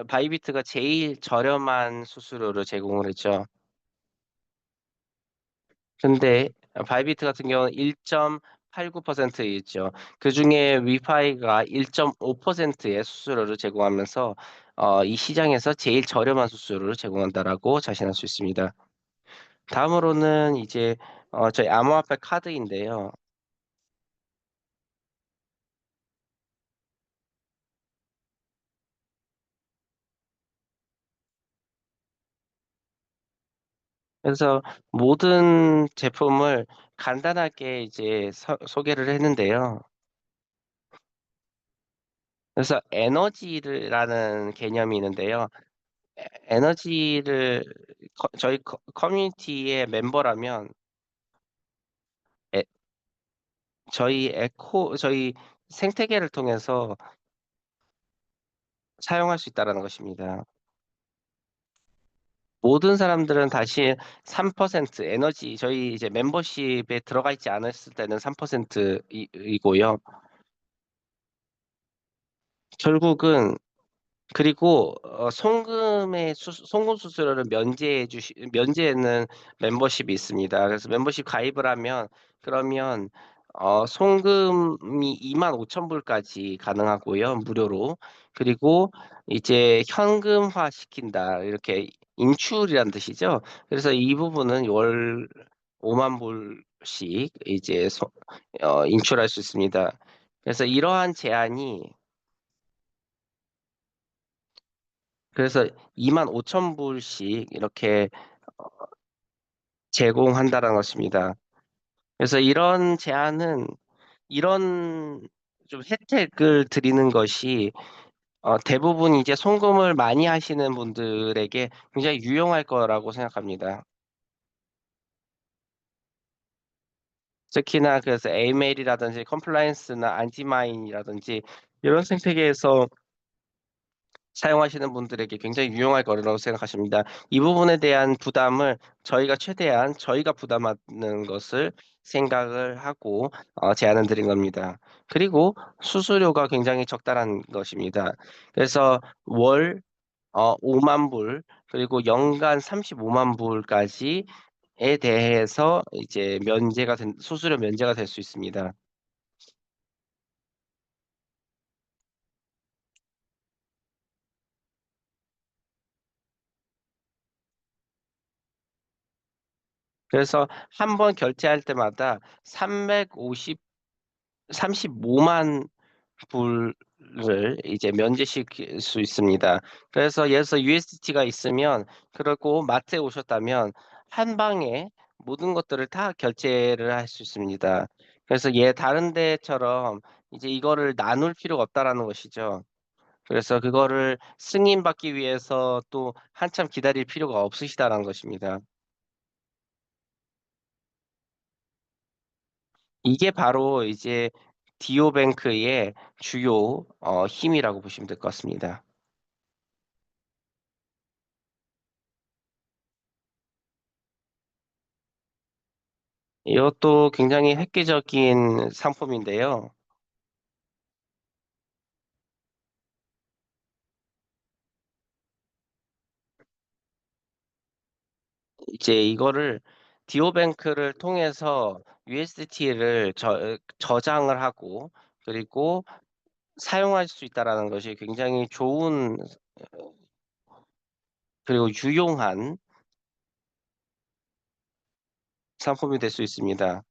바이비트가 제일 저렴한 수수료를 제공을 했죠. 근데 바이비트 같은 경우는 1.89% 였죠. 그중에 위파이가 1.5%의 수수료를 제공하면서 이 시장에서 제일 저렴한 수수료를 제공한다라고 자신할 수 있습니다. 다음으로는 이제 저희 암호화폐 카드인데요. 그래서 모든 제품을 간단하게 이제 소개를 했는데요. 그래서 에너지라는 개념이 있는데요. 에너지를 저희 커뮤니티의 멤버라면 에, 저희 생태계를 통해서 사용할 수 있다라는 것입니다. 모든 사람들은 다시 3% 저희 이제 멤버십에 들어가 있지 않았을 때는 3% 이고요. 결국은 그리고 송금 수수료를 면제하는 멤버십이 있습니다. 그래서 멤버십 가입을 하면 그러면 송금이 25,000불까지 가능하고요, 무료로. 그리고 이제 현금화 시킨다. 이렇게 인출이란 뜻이죠. 그래서 이 부분은 월 5만 불씩 이제 인출할 수 있습니다. 그래서 이러한 제한이 그래서 25,000불씩 이렇게 제공한다는 것입니다. 그래서 이런 좀 혜택을 드리는 것이 대부분 이제 송금을 많이 하시는 분들에게 굉장히 유용할 거라고 생각합니다. 특히나 그래서 에이메일이라든지 컴플라이언스나 안티마인이라든지 이런 생태계에서 사용하시는 분들에게 굉장히 유용할 거라고 생각하십니다. 이 부분에 대한 부담을 저희가 최대한 저희가 부담하는 것을 생각을 하고 제안을 드린 겁니다. 그리고 수수료가 굉장히 적당한 것입니다. 그래서 월 5만 불 그리고 연간 35만 불까지에 대해서 이제 수수료 면제가 될 수 있습니다. 그래서 한 번 결제할 때마다 350 35만 불을 이제 면제시킬 수 있습니다. 그래서 예를 들어서 USDT가 있으면 그리고 마트에 오셨다면 한 방에 모든 것들을 다 결제를 할 수 있습니다. 그래서 다른 데처럼 이제 이거를 나눌 필요가 없다라는 것이죠. 그래서 그거를 승인받기 위해서 또 한참 기다릴 필요가 없으시다라는 것입니다. 이게 바로 이제 디오뱅크의 주요 힘이라고 보시면 될 것 같습니다. 이것도 굉장히 획기적인 상품인데요. 이제 이거를 디오뱅크를 통해서 USDT를 저장을 하고 그리고 사용할 수 있다라는 것이 굉장히 좋은 그리고 유용한 상품이 될 수 있습니다.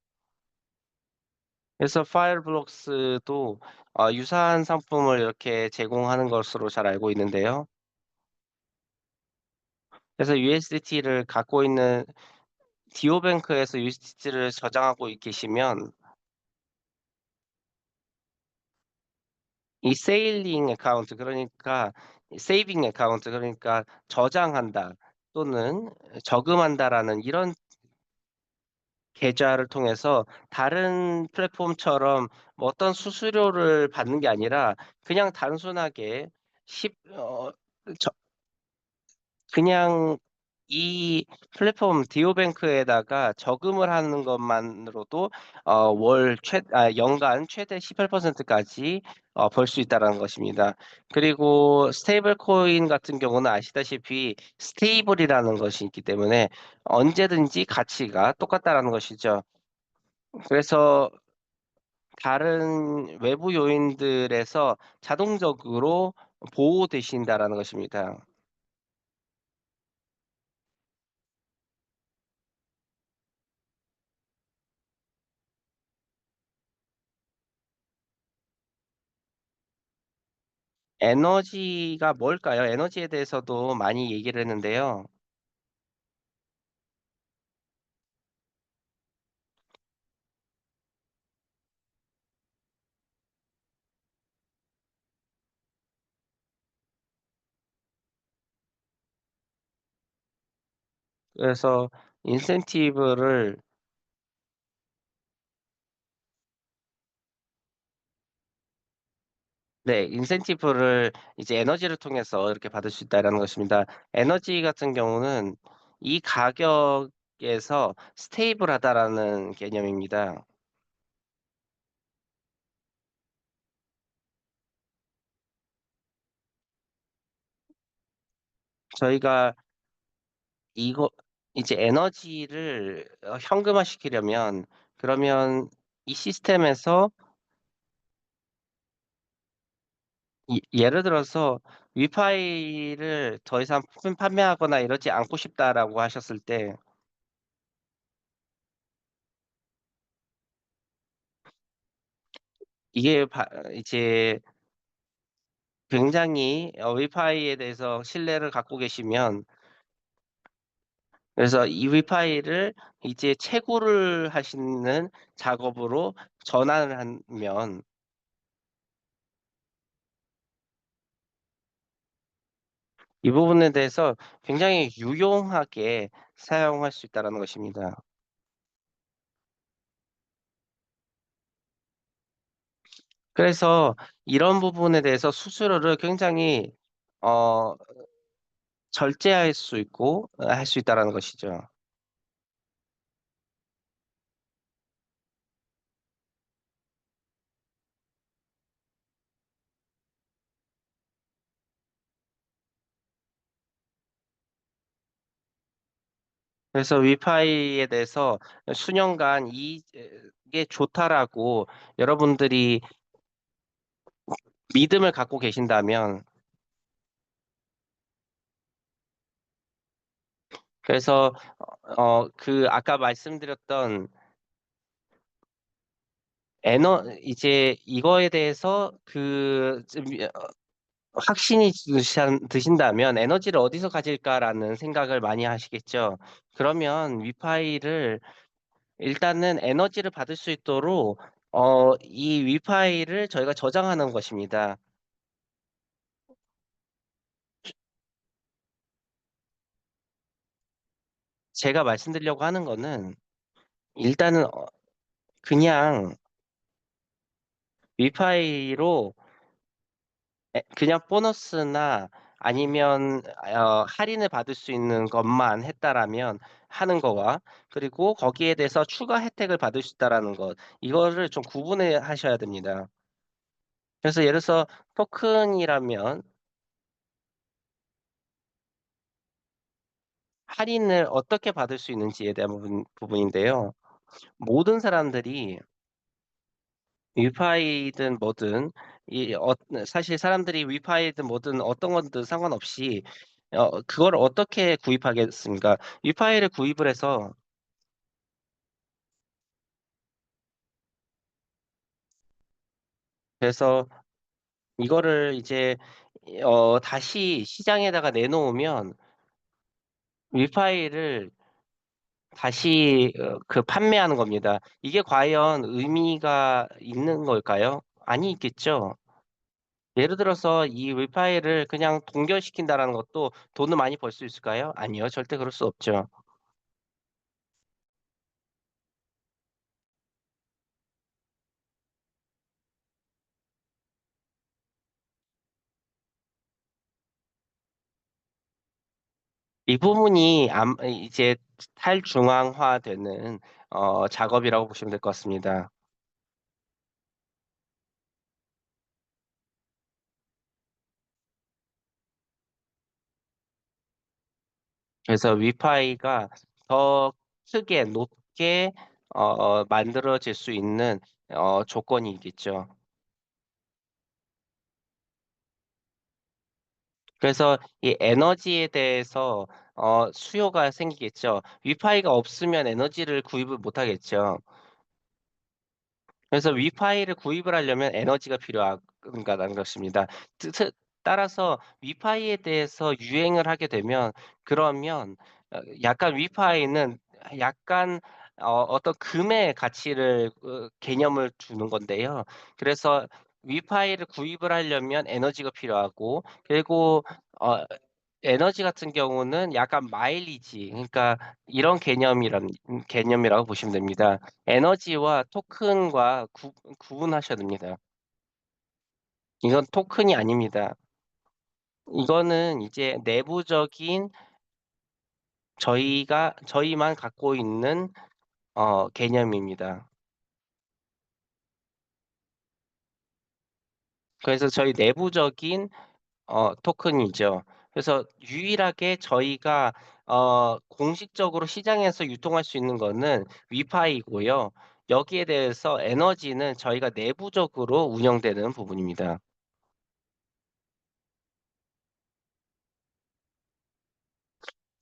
그래서 파이어블록스도 유사한 상품을 이렇게 제공하는 것으로 잘 알고 있는데요. 그래서 USDT를 갖고 있는 디오뱅크에서 USDT를 저장하고 계시면 이 세일링 어카운트, 그러니까 세이빙 어카운트, 그러니까 저장한다 또는 저금한다라는 이런 계좌를 통해서 다른 플랫폼처럼 뭐 어떤 수수료를 받는 게 아니라 그냥 단순하게 십 어 저 그냥 이 플랫폼 디오뱅크에다가 저금을 하는 것만으로도 연간 최대 18% 까지 벌 수 있다라는 것입니다. 그리고 스테이블 코인 같은 경우는 아시다시피 스테이블이라는 것이 있기 때문에 언제든지 가치가 똑같다라는 것이죠. 그래서 다른 외부 요인들에서 자동적으로 보호되신다라는 것입니다. 에너지가 뭘까요? 에너지에 대해서도 많이 얘기를 했는데요. 그래서 인센티브를 네, 인센티브를 이제 에너지를 통해서 이렇게 받을 수 있다라는 것입니다. 에너지 같은 경우는 이 가격에서 스테이블하다라는 개념입니다. 저희가 이거 이제 에너지를 현금화시키려면 그러면 이 시스템에서 예를 들어서 "위파이를 더 이상 판매하거나 이러지 않고 싶다."라고 하셨을 때 이게 이제 굉장히 위파이에 대해서 신뢰를 갖고 계시면 그래서 이 위파이를 이제 채굴을 하시는 작업으로 전환을 하면 이 부분에 대해서 굉장히 유용하게 사용할 수 있다라는 것입니다. 그래서 이런 부분에 대해서 수수료를 굉장히 어 절제할 수 있고 할 수 있다라는 것이죠. 그래서 위파이에 대해서 수년간 이게 좋다라고 여러분들이 믿음을 갖고 계신다면 그래서 그 아까 말씀드렸던 이제 이거에 대해서 좀 확신이 드신다면 '에너지를 어디서 가질까.'라는 생각을 많이 하시겠죠. 그러면 위파이를 일단은 에너지를 받을 수 있도록 이 위파이를 저희가 저장하는 것입니다. 제가 말씀드리려고 하는 거는 일단은 그냥 위파이로 그냥 보너스나 아니면 할인을 받을 수 있는 것만 했다라면 하는 거와 그리고 거기에 대해서 추가 혜택을 받을 수 있다라는 것 이거를 좀 구분해 하셔야 됩니다. 그래서 예를 들어서 토큰이라면 할인을 어떻게 받을 수 있는지에 대한 부분인데요. 모든 사람들이 위파이든 뭐든 이 사실 사람들이 위파이든 뭐든 어떤 건든 상관없이 그걸 어떻게 구입하겠습니까? 위파이를 구입을 해서 그래서 이거를 이제 다시 시장에다가 내놓으면 위파이를 다시 그 판매하는 겁니다. 이게 과연 의미가 있는 걸까요? 아니 있겠죠. 예를 들어서 이 위파이를 그냥 동결시킨다라는 것도 돈을 많이 벌 수 있을까요? 아니요. 절대 그럴 수 없죠. 이 부분이 이제 탈중앙화되는 작업이라고 보시면 될 것 같습니다. 그래서 위파이가 더 크게 높게 만들어질 수 있는 조건이 있겠죠. 그래서 이 에너지에 대해서 수요가 생기겠죠. 위파이가 없으면 에너지를 구입을 못 하겠죠. 그래서 위파이를 구입을 하려면 에너지가 필요하다는 것입니다. 뜻 따라서 위파이에 대해서 유행을 하게 되면 그러면 약간 위파이는 약간 어떤 금의 가치를 개념을 두는 건데요. 그래서 위파이를 구입을 하려면 에너지가 필요하고 그리고 어 에너지 같은 경우는 약간 마일리지 그러니까 이런 개념이라고 보시면 됩니다. 에너지와 토큰과 구분하셔야 됩니다. 이건 토큰이 아닙니다. 이거는 이제 내부적인 저희만 갖고 있는 개념입니다. 그래서 저희 내부적인 토큰이죠. 그래서 유일하게 저희가 공식적으로 시장에서 유통할 수 있는 거는 위파이고요. 여기에 대해서 에너지는 저희가 내부적으로 운영되는 부분입니다.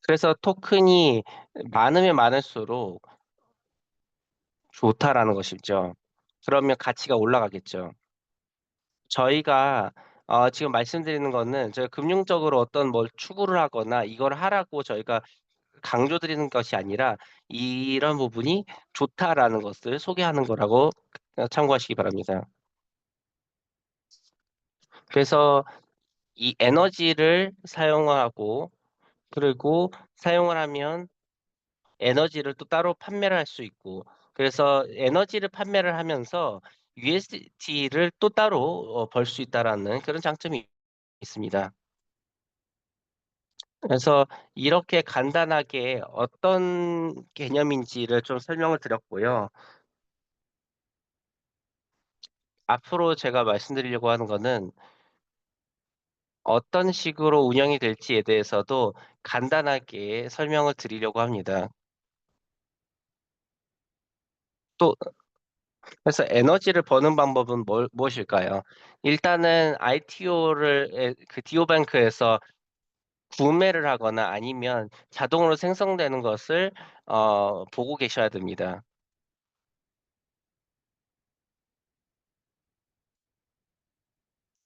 그래서 토큰이 많으면 많을수록 좋다라는 것이죠. 그러면 가치가 올라가겠죠. 저희가 지금 말씀드리는 거는 저희가 금융적으로 어떤 뭘 추구를 하거나 이걸 하라고 저희가 강조드리는 것이 아니라 이런 부분이 좋다라는 것을 소개하는 거라고 참고하시기 바랍니다. 그래서 이 에너지를 사용하고 그리고 사용을 하면 에너지를 또 따로 판매를 할 수 있고 그래서 에너지를 판매를 하면서 USDT를 또 따로 벌 수 있다라는 그런 장점이 있습니다. 그래서 이렇게 간단하게 어떤 개념인지를 좀 설명을 드렸고요. 앞으로 제가 말씀드리려고 하는 거는 어떤 식으로 운영이 될지에 대해서도 간단하게 설명을 드리려고 합니다. 또 그래서 에너지를 버는 방법은 무엇일까요? 일단은 ITO를 그 디오뱅크에서 구매를 하거나 아니면 자동으로 생성되는 것을 보고 계셔야 됩니다.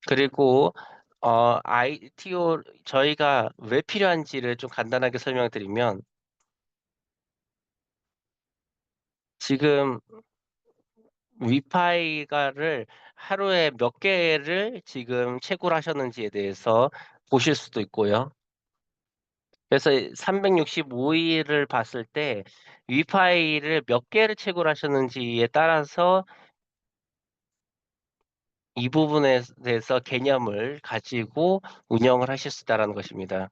그리고 ITO 저희가 왜 필요한지를 좀 간단하게 설명을 드리면 지금 위파이가를 하루에 몇 개를 지금 채굴 하셨는지에 대해서 보실 수도 있고요. 그래서 365 일을 봤을 때 위파이를 몇 개를 채굴 하셨는지에 따라서 이 부분에 대해서 개념을 가지고 운영을 하실 수 있다라는 것입니다.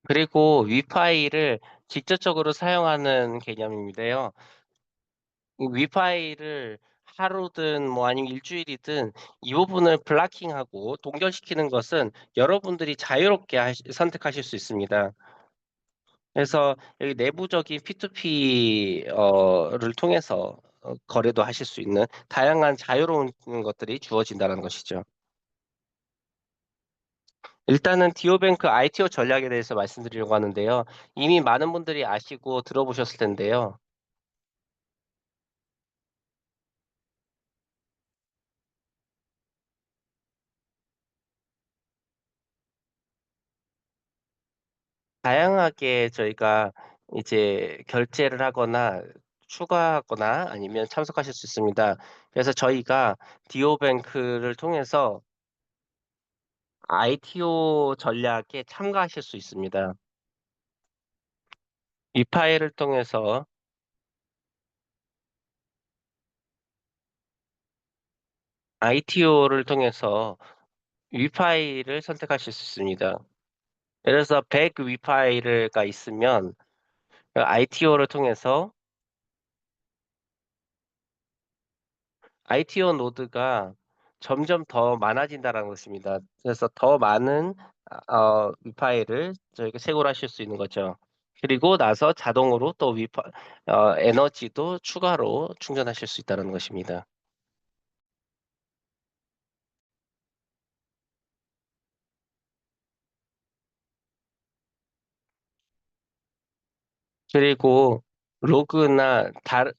그리고 위파이를 직접적으로 사용하는 개념인데요. 이 위파이를 하루든 뭐 아니면 일주일이든 이 부분을 블락킹하고 동결시키는 것은 여러분들이 자유롭게 선택하실 수 있습니다. 그래서 여기 내부적인 P2P 를 통해서 거래도 하실 수 있는 다양한 자유로운 것들이 주어진다는 것이죠. 일단은 디오뱅크 ITO 전략에 대해서 말씀드리려고 하는데요. 이미 많은 분들이 아시고 들어보셨을 텐데요. 다양하게 저희가 이제 결제를 하거나 추가하거나 아니면 참석하실 수 있습니다. 그래서 저희가 디오뱅크를 통해서 ITO 전략에 참가하실 수 있습니다. 위파이를 통해서 ITO를 통해서 위파이를 선택하실 수 있습니다. 그래서 100 위파이가 있으면 ITO를 통해서 ITO 노드가 점점 더 많아진다는 것입니다. 그래서 더 많은 위파이를 저희가 채굴 하실 수 있는 거죠. 그리고 나서 자동으로 또 에너지도 추가로 충전하실 수 있다는 것입니다. 그리고 로그나 다른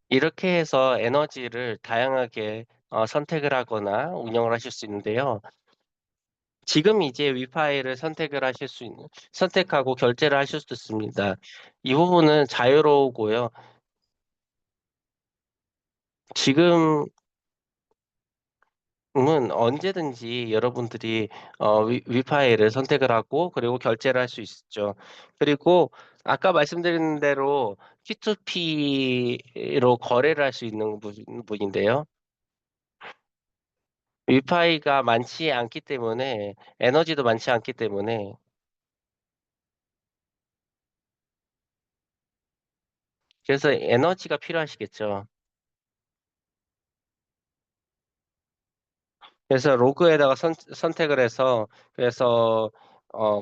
이렇게 해서 에너지를 다양하게 선택을 하거나 운영을 하실 수 있는데요. 지금 이제 위파이를 선택하고 결제를 하실 수 있습니다. 이 부분은 자유로우고요. 지금은 언제든지 여러분들이 위파이를 선택을 하고 그리고 결제를 할 수 있죠. 그리고 아까 말씀드린 대로 P2P로 거래를 할 수 있는 부분인데요. 위파이가 많지 않기 때문에 에너지도 많지 않기 때문에 그래서 에너지가 필요하시겠죠. 그래서 로그에다가 선택을 해서 그래서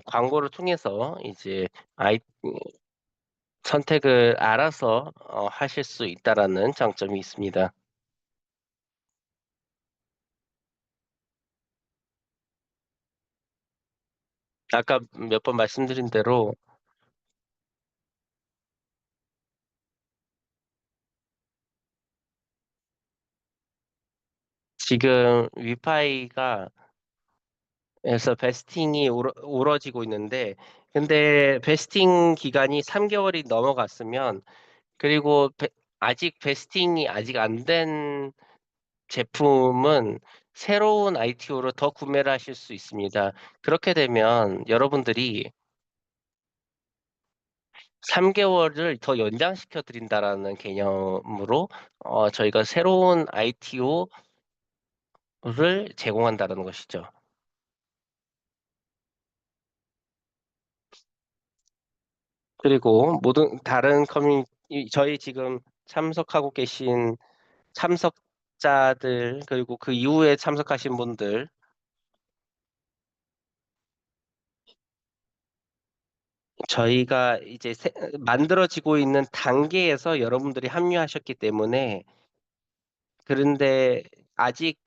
광고를 통해서 이제 아이 선택을 알아서 하실 수 있다라는 장점이 있습니다. 아까 몇 번 말씀드린 대로 지금 위파이가 에서 베스팅이 우러지고 있는데 근데 베스팅 기간이 3개월이 넘어갔으면 그리고 아직 베스팅이 아직 안 된 제품은 새로운 ITO로 더 구매를 하실 수 있습니다. 그렇게 되면 여러분들이 3개월을 더 연장시켜 드린다라는 개념으로 저희가 새로운 ITO를 제공한다는 것이죠. 그리고 모든 다른 저희 지금 참석하고 계신 참석자들 그리고 그 이후에 참석하신 분들 저희가 이제 만들어지고 있는 단계에서 여러분들이 합류하셨기 때문에 그런데 아직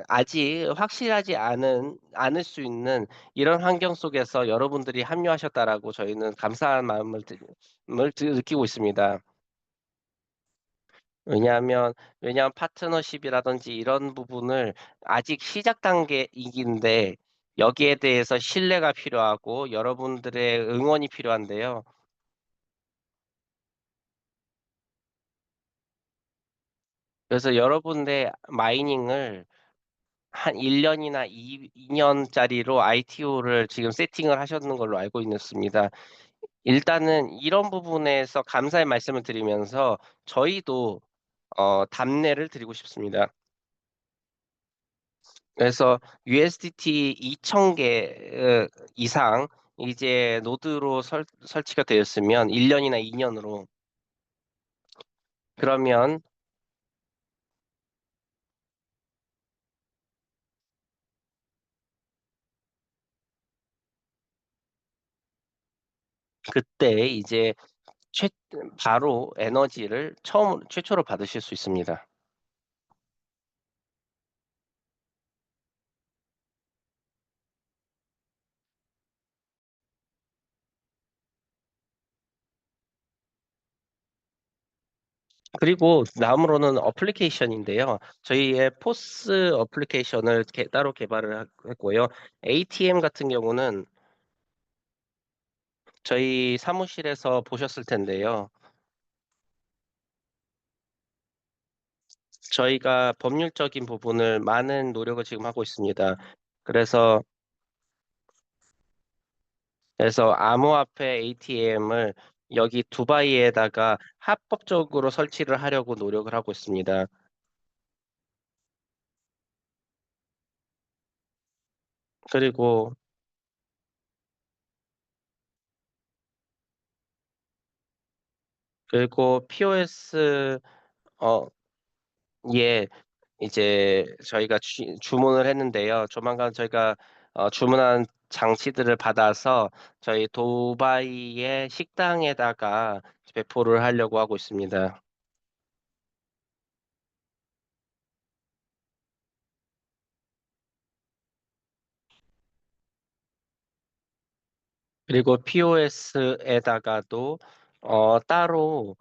아직 확실하지 않을 수 있는 이런 환경 속에서 여러분들이 합류하셨다라고 저희는 감사한 느끼고 있습니다. 왜냐하면 파트너십이라든지 이런 부분을 아직 시작 단계이긴데 여기에 대해서 신뢰가 필요하고 여러분들의 응원이 필요한데요. 그래서 여러분의 마이닝을 한 1년이나 2년짜리로 ITO를 지금 세팅을 하셨는 걸로 알고 있습니다. 일단은 이런 부분에서 감사의 말씀을 드리면서 저희도 답례를 드리고 싶습니다. 그래서 USDT 2,000개 이상 이제 노드로 설치가 되었으면 1년이나 2년으로 그러면 그때 이제 최, 바로 에너지를 최초로 받으실 수 있습니다. 그리고 다음으로는 어플리케이션인데요. 저희의 포스 어플리케이션을 따로 개발을 했고요. ATM 같은 경우는 저희 사무실에서 보셨을 텐데요. 저희가 법률적인 부분을 많은 노력을 지금 하고 있습니다. 그래서 암호화폐 ATM을 여기 두바이에다가 합법적으로 설치를 하려고 노력을 하고 있습니다. 그리고 POS 예, 이제 저희가 주문을 했는데요. 조만간 저희가 주문한 장치들을 받아서 저희 두바이의 식당에다가 배포를 하려고 하고 있습니다. 그리고 POS에다가도 따로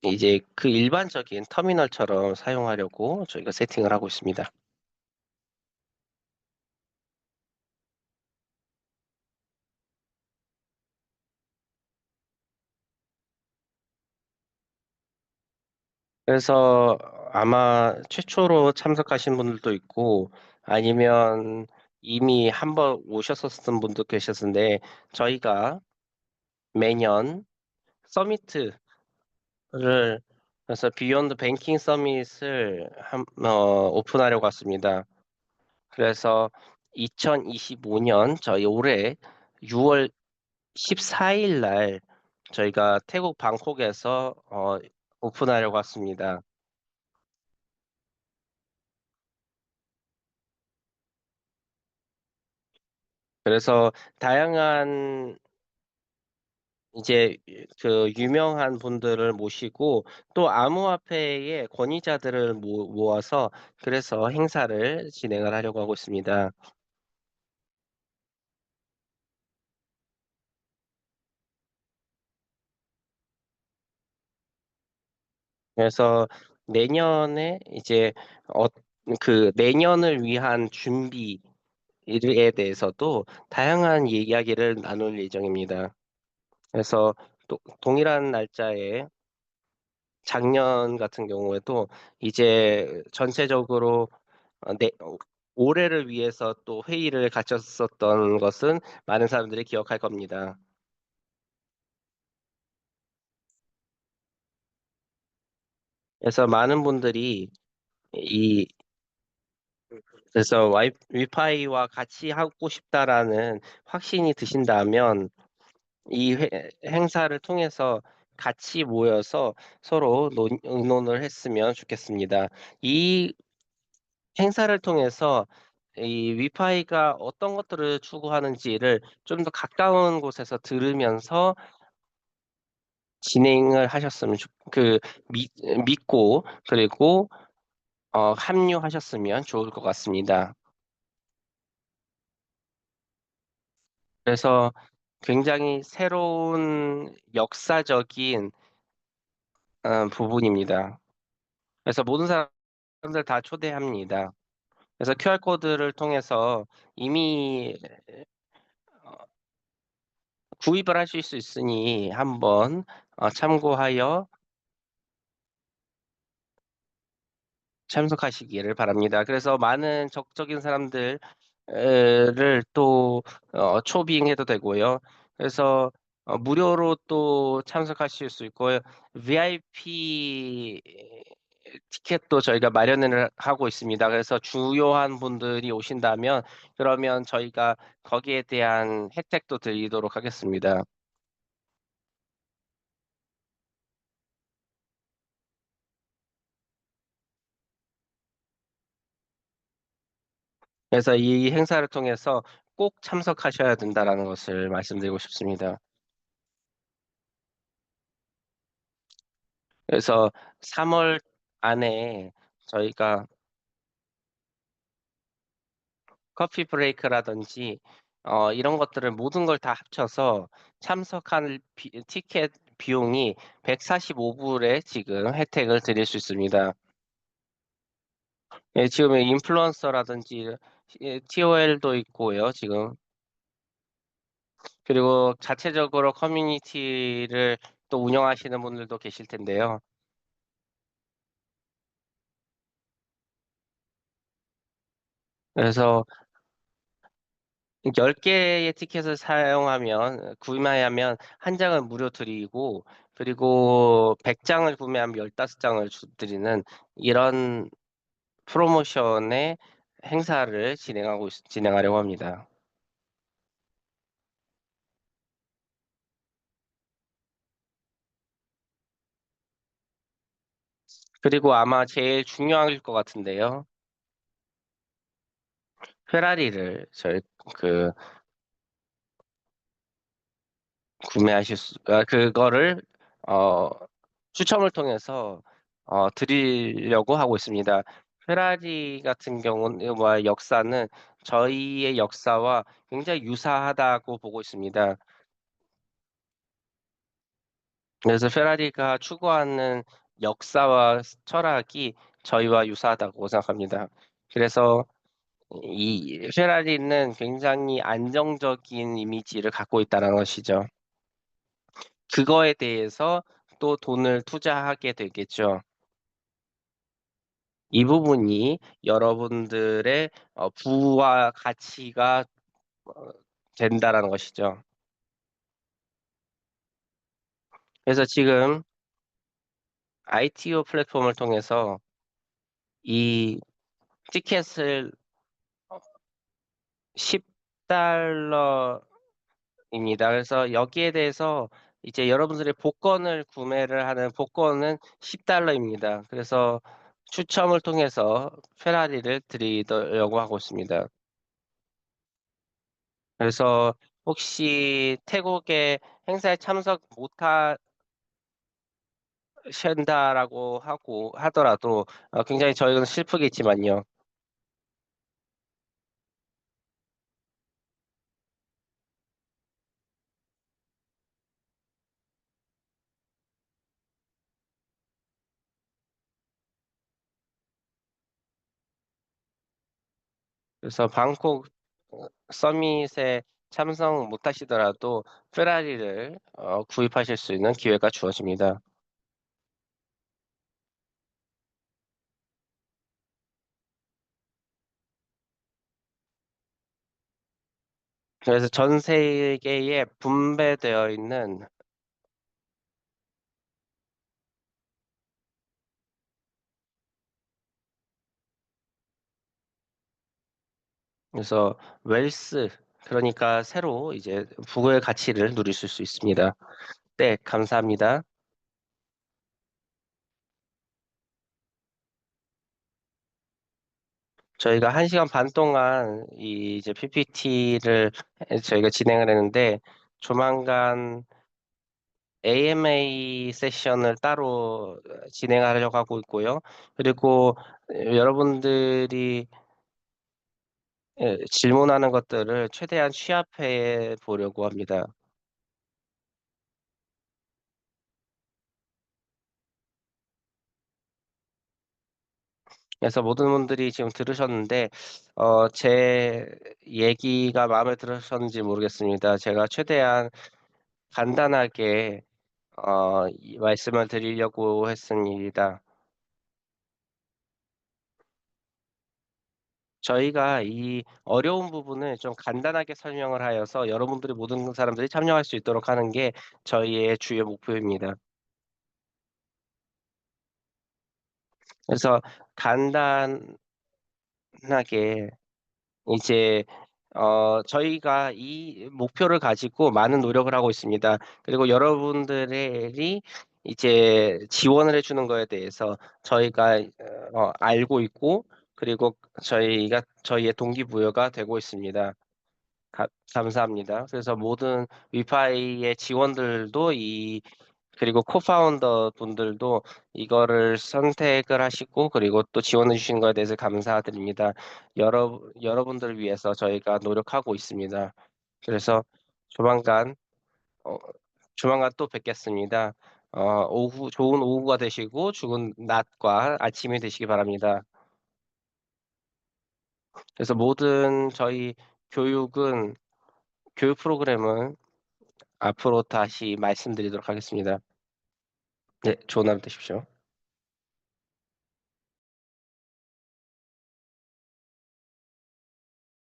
이제 그 일반적인 터미널처럼 사용하려고 저희가 세팅을 하고 있습니다. 그래서 아마 최초로 참석하신 분들도 있고 아니면 이미 한번 오셨었던 분도 계셨는데 저희가 매년 서미트를 그래서 비욘드 뱅킹 서밋을 오픈하려고 왔습니다. 그래서 2025년 저희 올해 6월 14일 날 저희가 태국 방콕에서 오픈하려고 왔습니다. 그래서 다양한 이제 그 유명한 분들을 모시고 또 암호화폐의 권위자들을 모아서 그래서 행사를 진행을 하려고 하고 있습니다. 그래서 내년에 이제 어, 그 내년을 위한 준비에 대해서도 다양한 이야기를 나눌 예정입니다. 그래서 또 동일한 날짜에 작년 같은 경우에도 이제 전체적으로 올해를 위해서 또 회의를 갖췄었던 것은 많은 사람들이 기억할 겁니다. 그래서 많은 분들이 이 그래서 위파이와 같이 하고 싶다라는 확신이 드신다면 행사를 통해서 같이 모여서 서로 의논을 했으면 좋겠습니다. 이 행사를 통해서 이 위파이가 어떤 것들을 추구하는지를 좀 더 가까운 곳에서 들으면서 진행을 하셨으면 믿고 그리고 합류하셨으면 좋을 것 같습니다. 그래서 굉장히 새로운 역사적인 부분입니다. 그래서 모든 사람들 다 초대합니다. 그래서 QR코드를 통해서 이미 구입을 하실 수 있으니 한번 참고하여 참석하시기를 바랍니다. 그래서 많은 적적인 사람들을 또 초빙해도 되고요. 그래서 무료로 또 참석하실 수 있고요. VIP 티켓도 저희가 마련을 하고 있습니다. 그래서 주요한 분들이 오신다면 그러면 저희가 거기에 대한 혜택도 드리도록 하겠습니다. 그래서 이 행사를 통해서 꼭 참석하셔야 된다라는 것을 말씀드리고 싶습니다. 그래서 3월 안에 저희가 커피 브레이크라든지 이런 것들을 모든 걸 다 합쳐서 참석한 티켓 비용이 145불에 지금 혜택을 드릴 수 있습니다. 예, 지금 인플루언서라든지 TOL도 있고요, 지금. 그리고 자체적으로 커뮤니티를 또 운영하시는 분들도 계실 텐데요. 그래서 10개의 티켓을 구매하면 한 장은 무료 드리고, 그리고 100장을 구매하면 15장을 드리는 이런 프로모션의 행사를 진행하려고 합니다. 그리고 아마 제일 중요할 것 같은데요. 페라리를 그 그거를 어, 추첨을 통해서 드리려고 하고 있습니다. 페라리 같은 경우는 역사는 저희의 역사와 굉장히 유사하다고 보고 있습니다. 그래서 페라리가 추구하는 역사와 철학이 저희와 유사하다고 생각합니다. 그래서 이 페라리는 굉장히 안정적인 이미지를 갖고 있다는 것이죠. 그거에 대해서 또 돈을 투자하게 되겠죠. 이 부분이 여러분들의 부와 가치가 어, 된다라는 것이죠. 그래서 지금 ITO 플랫폼을 통해서 이 티켓을 10달러입니다. 그래서 여기에 대해서 이제 여러분들의 복권을 구매를 하는 복권은 10달러입니다. 그래서 추첨을 통해서 페라리를 드리려고 하고 있습니다. 그래서 혹시 태국의 행사에 참석 못하신다라고 하더라도 굉장히 저희는 슬프겠지만요. 그래서 방콕 서밋에 참석 못하시더라도 페라리를 구입하실 수 있는 기회가 주어집니다. 그래서 전 세계에 분배되어 있는, 그래서 웰스, 그러니까 새로 이제 부의 가치를 누리실 수 있습니다. 네, 감사합니다. 저희가 1시간 반 동안 이 이제 PPT를 저희가 진행을 했는데, 조만간 AMA 세션을 따로 진행하려고 하고 있고요. 그리고 여러분들이 질문하는 것들을 최대한 취합해 보려고 합니다. 그래서 모든 분들이 지금 들으셨는데, 제 얘기가 마음에 들으셨는지 모르겠습니다. 제가 최대한 간단하게 이 말씀을 드리려고 했습니다. 저희가 이 어려운 부분을 좀 간단하게 설명을 하여서 여러분들이 모든 사람들이 참여할 수 있도록 하는 게 저희의 주요 목표입니다. 그래서 간단하게 이제 저희가 이 목표를 가지고 많은 노력을 하고 있습니다. 그리고 여러분들이 이제 지원을 해주는 거에 대해서 저희가 알고 있고, 그리고 저희의 동기부여가 되고 있습니다. 감사합니다. 그래서 모든 위파이의 지원들도 이 그리고 코파운더 분들도 이거를 선택을 하시고 그리고 또 지원해 주신 거에 대해서 감사드립니다. 여러분들을 위해서 저희가 노력하고 있습니다. 그래서 조만간 어, 조만간 또 뵙겠습니다. 좋은 오후가 되시고 좋은 낮과 아침이 되시기 바랍니다. 그래서 모든 저희 교육은 교육 프로그램은 앞으로 다시 말씀드리도록 하겠습니다. 네, 좋은 하루 되십시오.